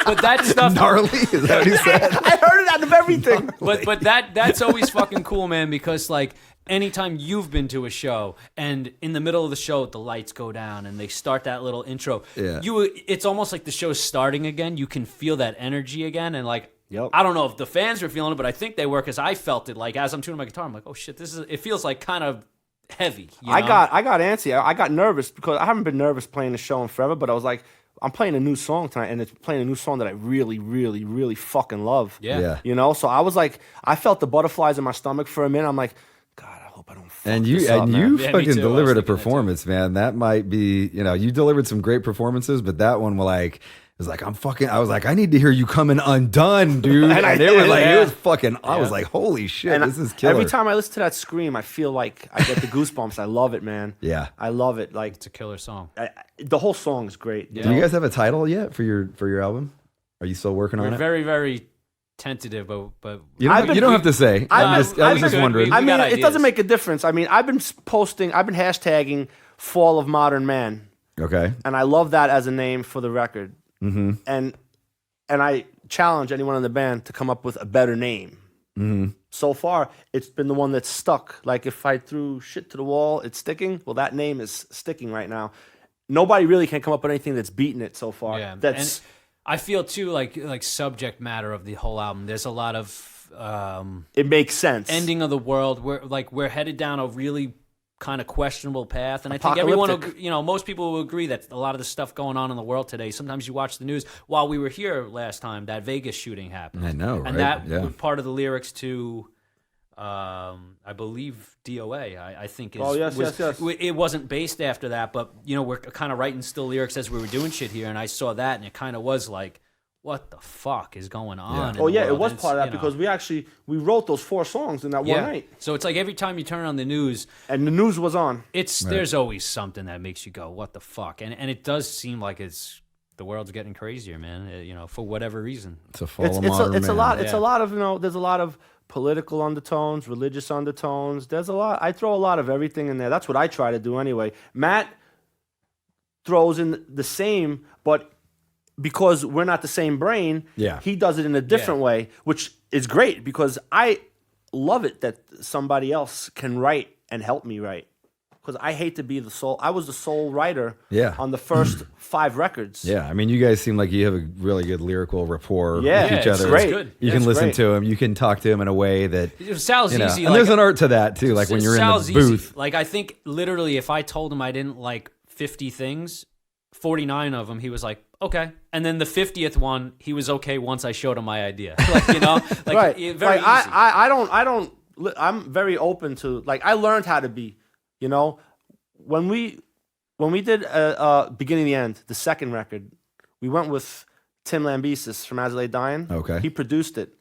but that stuff. Gnarly? Is that what he said? I heard it out of everything. But that's always fucking cool, man, because like anytime you've been to a show and in the middle of the show the lights go down and they start that little intro, Yeah. it's almost like the show's starting again. You can feel that energy again, and like Yep. I don't know if the fans were feeling it, but I think they were because I felt it. Like as I'm tuning my guitar, I'm like, oh shit, it feels like kind of heavy. You know? I got antsy. I got nervous because I haven't been nervous playing the show in forever, but I was like, I'm playing a new song tonight, and it's playing a new song that I really, really, really fucking love. Yeah. Yeah. You know, so I was like, I felt the butterflies in my stomach for a minute. I'm like, God, I hope I don't fuck And this you up, man. Yeah, me fucking too. I was delivered a thinking that too. performance, man. That might be, you delivered some great performances, but that one was like, I was like, I need to hear you coming undone, dude. And I And it was did, like, yeah. it was fucking, I was like, holy shit, And this is killer. every time I listen to that scream, I feel like I get the goosebumps. I love it, man. Yeah. I love it. Like It's a killer song. the whole song is great. Yeah. Do you guys have a title yet for your album? Are you still working on We're it? very, very tentative, but You I've don't have to say. I was just good. wondering. I mean, got it doesn't ideas. make a difference. I mean, I've been hashtagging Fall of Modern Man, Okay. and I love that as a name for the record. Mm-hmm. And I challenge anyone in the band to come up with a better name. Mm-hmm. So far, it's been the one that's stuck. Like if I threw shit to the wall, it's sticking. Well, that name is sticking right now. Nobody really can come up with anything that's beaten it so far. yeah. That's And I feel too like subject matter of the whole album. There's a lot of it makes sense. ending of the world. We're headed down a really kind of questionable path, and I think everyone, Apocalyptic. most people will agree that a lot of the stuff going on in the world today. Sometimes you watch the news. While we were here last time, that Vegas shooting happened. I know, right? And that Yeah. was part of the lyrics to, I believe DOA. I think is. Oh, yes, was, yes. It wasn't based after that, but we're kind of writing still lyrics as we were doing shit here, and I saw that, and it kind of was like, what the fuck is going on? in Oh the yeah, it world? was And part of that it's, because we wrote those 4 songs in that one night, So it's like every time you turn on the news, and the news was on. there's always something that makes you go, what the fuck? And it does seem like the world's getting crazier, man. For whatever reason. It's a fall of It's modern a man. lot. It's Yeah. a lot of there's a lot of political undertones, religious undertones. There's a lot. I throw a lot of everything in there. That's what I try to do anyway. Matt throws in the same, but because we're not the same brain, Yeah. he does it in a different way, which is great because I love it that somebody else can write and help me write. Because I hate to be the sole. I was the sole writer on the first 5 records. Yeah, I mean, you guys seem like you have a really good lyrical rapport Yeah, with each it's other. great. good. You Yeah, can it's listen great. to him. You can talk to him in a way that Sal's easy. and like, there's an art to that too. Like when you're Sal's in the easy. booth. Like I think literally, if I told him I didn't like 50 things, 49 of them, he was like, okay. And then the 50th one, he was okay once I showed him my idea. Right. Very Like, easy. I don't. I'm very open to. Like I learned how to be. When we did beginning the end, the second record, we went with Tim Lambesis from As I Lay Dying. Okay. He produced it,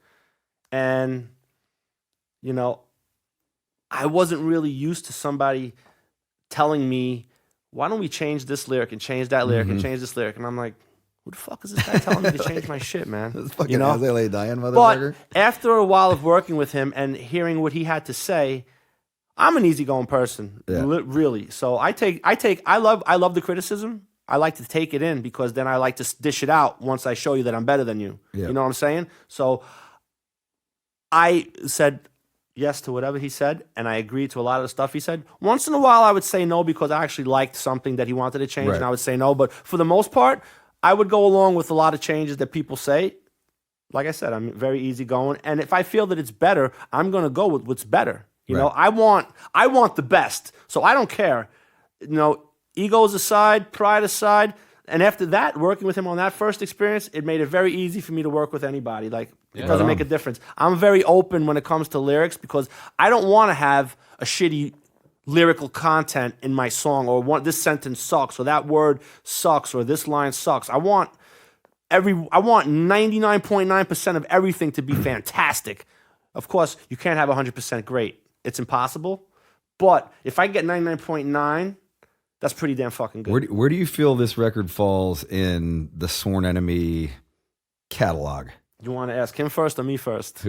and I wasn't really used to somebody telling me, why don't we change this lyric and change that lyric and change this lyric? And I'm like, who the fuck is this guy telling me to change my shit, man? It's fucking As I Lay Dying, But motherfucker. after a while of working with him and hearing what he had to say, I'm an easygoing person, Yeah. really. So I love the criticism. I like to take it in because then I like to dish it out once I show you that I'm better than you. Yeah. You know what I'm saying? So I said yes to whatever he said, and I agreed to a lot of the stuff he said. Once in a while, I would say no because I actually liked something that he wanted to change, Right. and I would say no. But for the most part, I would go along with a lot of changes that people say. Like I said, I'm very easygoing, and if I feel that it's better, I'm going to go with what's better. You know, I want the best, so I don't care. Egos aside, pride aside, and after that, working with him on that first experience, it made it very easy for me to work with anybody. Like it doesn't make a difference. I'm very open when it comes to lyrics because I don't want to have a shitty lyrical content in my song or this sentence sucks or that word sucks or this line sucks. I want 99.9% of everything to be fantastic. Of course, you can't have 100% great. It's impossible. But if I get 99.9, that's pretty damn fucking good. Where do you feel this record falls in the Sworn Enemy catalog? You want to ask him first or me first?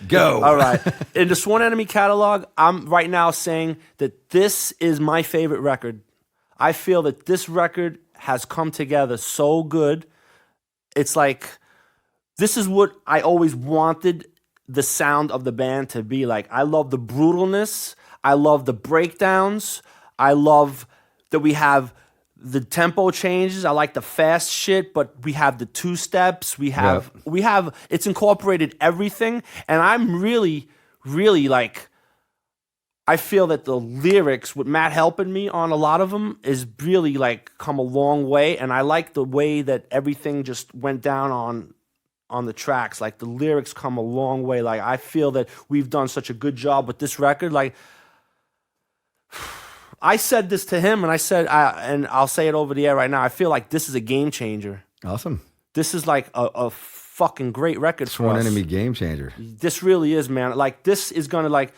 Go. All right. In the Sworn Enemy catalog, I'm right now saying that this is my favorite record. I feel that this record has come together so good. It's like, this is what I always wanted the sound of the band to be like. I love the brutalness. I love the breakdowns. I love that we have the tempo changes. I like the fast shit, but we have the 2 steps. We have it's incorporated everything. And I'm really, really like, I feel that the lyrics, with Matt helping me on a lot of them, is really like come a long way. And I like the way that everything just went down on the tracks. Like the lyrics come a long way. Like I feel that we've done such a good job with this record. Like I said this to him, and I said, and I'll say it over the air right now. I feel like this is a game changer. Awesome. This is like a fucking great record for Sworn us. Enemy game changer. This really is, man. Like this is gonna like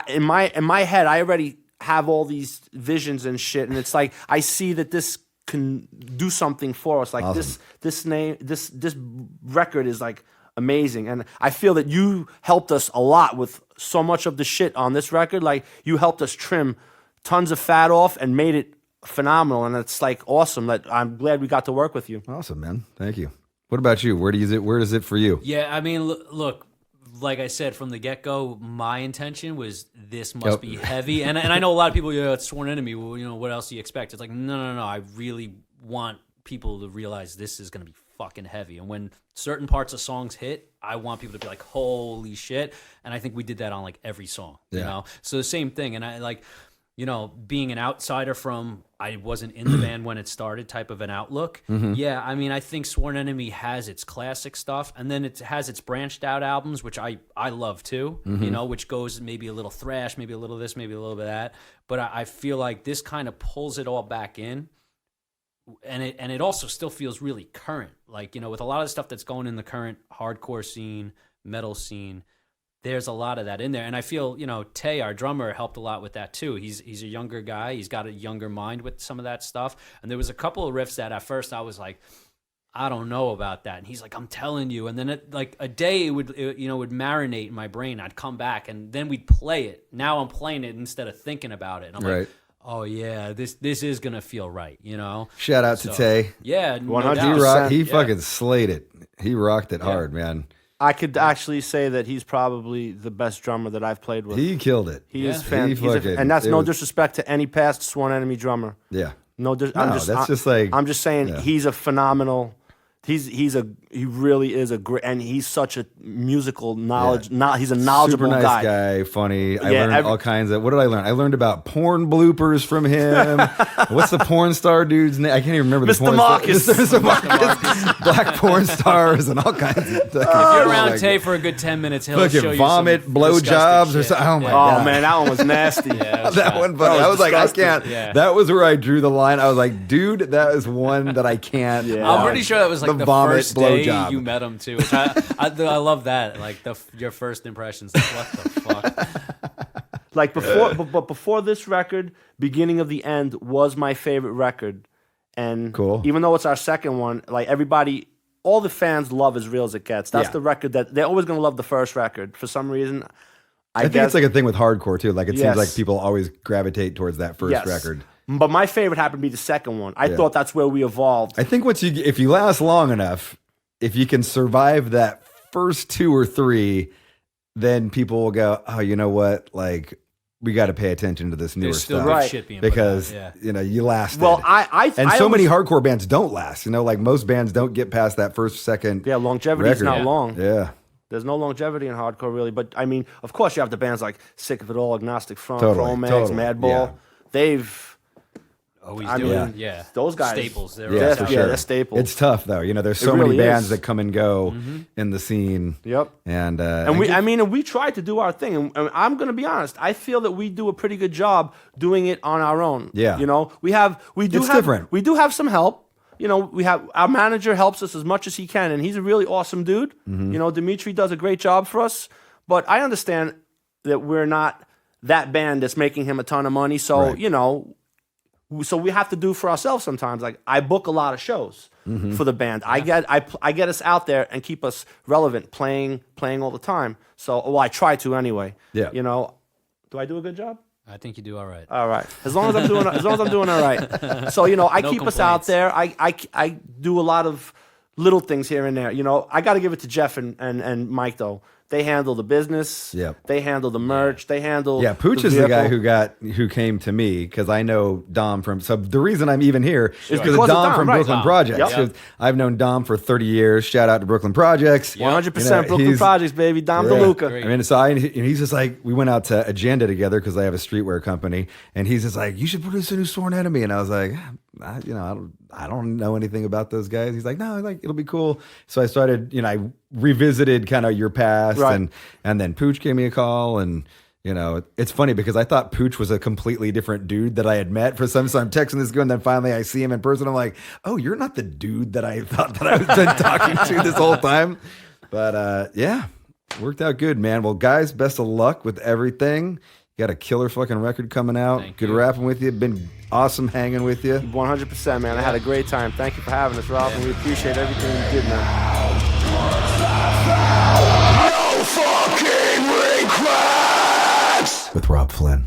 in my head, I already have all these visions and shit, and it's like I see that this can do something for us. Like awesome. this record is like amazing, and I feel that you helped us a lot with so much of the shit on this record. Like you helped us trim tons of fat off and made it phenomenal, and it's like awesome. That I'm glad we got to work with you. Awesome, man. Thank you. What about you? Where does it for you? Yeah, I mean, look, like I said from the get-go, my intention was this must be heavy. And I know a lot of people, it's Sworn Enemy. Well, what else do you expect? It's like, no. I really want people to realize this is going to be fucking heavy. And when certain parts of songs hit, I want people to be like, holy shit. And I think we did that on like every song, you know? So the same thing. And I like, being an outsider from I wasn't in the band when it started type of an outlook. Mm-hmm. Yeah, I mean, I think Sworn Enemy has its classic stuff, and then it has its branched out albums, which I love too, which goes maybe a little thrash, maybe a little this, maybe a little bit of that. But I feel like this kind of pulls it all back in, and it also still feels really current. Like, with a lot of the stuff that's going in the current hardcore scene, metal scene, there's a lot of that in there. And I feel, Tay, our drummer, helped a lot with that too. He's a younger guy. He's got a younger mind with some of that stuff. And there was a couple of riffs that at first I was like, I don't know about that. And he's like, I'm telling you. And then like a day it would marinate in my brain. I'd come back and then we'd play it. Now I'm playing it instead of thinking about it. And I'm like, oh yeah, this is gonna feel right, Shout out to Tay. Yeah, 100%. He fucking slayed it. He rocked it hard, man. I could actually say that he's probably the best drummer that I've played with. He killed it. He is fantastic, and that's no disrespect to any past Sworn Enemy drummer. Yeah, I'm just saying he's a phenomenal. He really is a great, and he's such a musical knowledge. He's a knowledgeable super nice guy, funny. I learned all kinds of. What did I learn? I learned about porn bloopers from him. What's the porn star dude's name? I can't even remember the porn Marcus. star. Mr. Marcus. Black porn stars and all kinds of stuff. If you're around Tay for a good 10 minutes, he'll show you vomit, some blowjobs, or shit. something. Oh my god! Oh man, that one was nasty. That one, but I was like, I can't. Yeah. That was where I drew the line. I was like, dude, that is one that I can't. I'm pretty sure that was like the vomit, first day blowjob. you met him too. Which I love that. Like your first impressions. Like, what the fuck? Like before this record, Beginning of the End was my favorite record, and cool. Even though it's our second one, like everybody, all the fans love As Real as It Gets. That's the record that they're always gonna love. The first record for some reason. I think it's like a thing with hardcore too. Like it seems like people always gravitate towards that first record. But my favorite happened to be the second one. I thought that's where we evolved. I think if you last long enough, if you can survive that first two or three, then people will go, oh, you know what? Like, we got to pay attention to this newer still stuff. good shit being because, put out, you lasted. Well, many hardcore bands don't last. Like most bands don't get past that first, second. Yeah, longevity is not long. Yeah. There's no longevity in hardcore, really. But, I mean, of course, you have the bands like Sick of It All, Agnostic Front, Chromax, Madball. Yeah. They've... Always those guys staples. They're staples. It's tough though. There's so many bands that come and go in the scene. Yep. And we tried to do our thing. And I'm going to be honest. I feel that we do a pretty good job doing it on our own. Yeah. It's different. We do have some help. We have our manager helps us as much as he can, and he's a really awesome dude. Mm-hmm. Dimitri does a great job for us. But I understand that we're not that band that's making him a ton of money. So So we have to do for ourselves sometimes. Like I book a lot of shows for the band. I get us out there and keep us relevant, playing all the time. So I try to anyway. Yeah. Do I do a good job? I think you do all right. All right. As long as I'm doing all right. So I keep us out there. I do a lot of little things here and there. I got to give it to Jeff and Mike though. They handle the business. Yep. They handle the merch. They handle. Yeah, Pooch is the guy who came to me because I know Dom from. So the reason I'm even here is because of Dom from Brooklyn Projects. Yep. I've known Dom for 30 years. Shout out to Brooklyn Projects. 100% Brooklyn Projects, baby. Dom DeLuca. I mean, so he's just like, we went out to Agenda together because I have a streetwear company, and he's just like, you should produce a new Sworn Enemy, and I was like, I don't know anything about those guys. He's like, no, like it'll be cool. So I started, I revisited kind of your past, Right. and then Pooch gave me a call, and it's funny because I thought Pooch was a completely different dude that I had met for some. So I'm texting this guy, and then finally I see him in person. I'm like, oh, you're not the dude that I thought that I was been talking to this whole time. But yeah, worked out good, man. Well, guys, best of luck with everything. You got a killer fucking record coming out. Thank Good you. rapping with you. Been awesome hanging with you. 100%, man. I had a great time. Thank you for having us, Rob, and we appreciate everything you did, man. With Robb Flynn.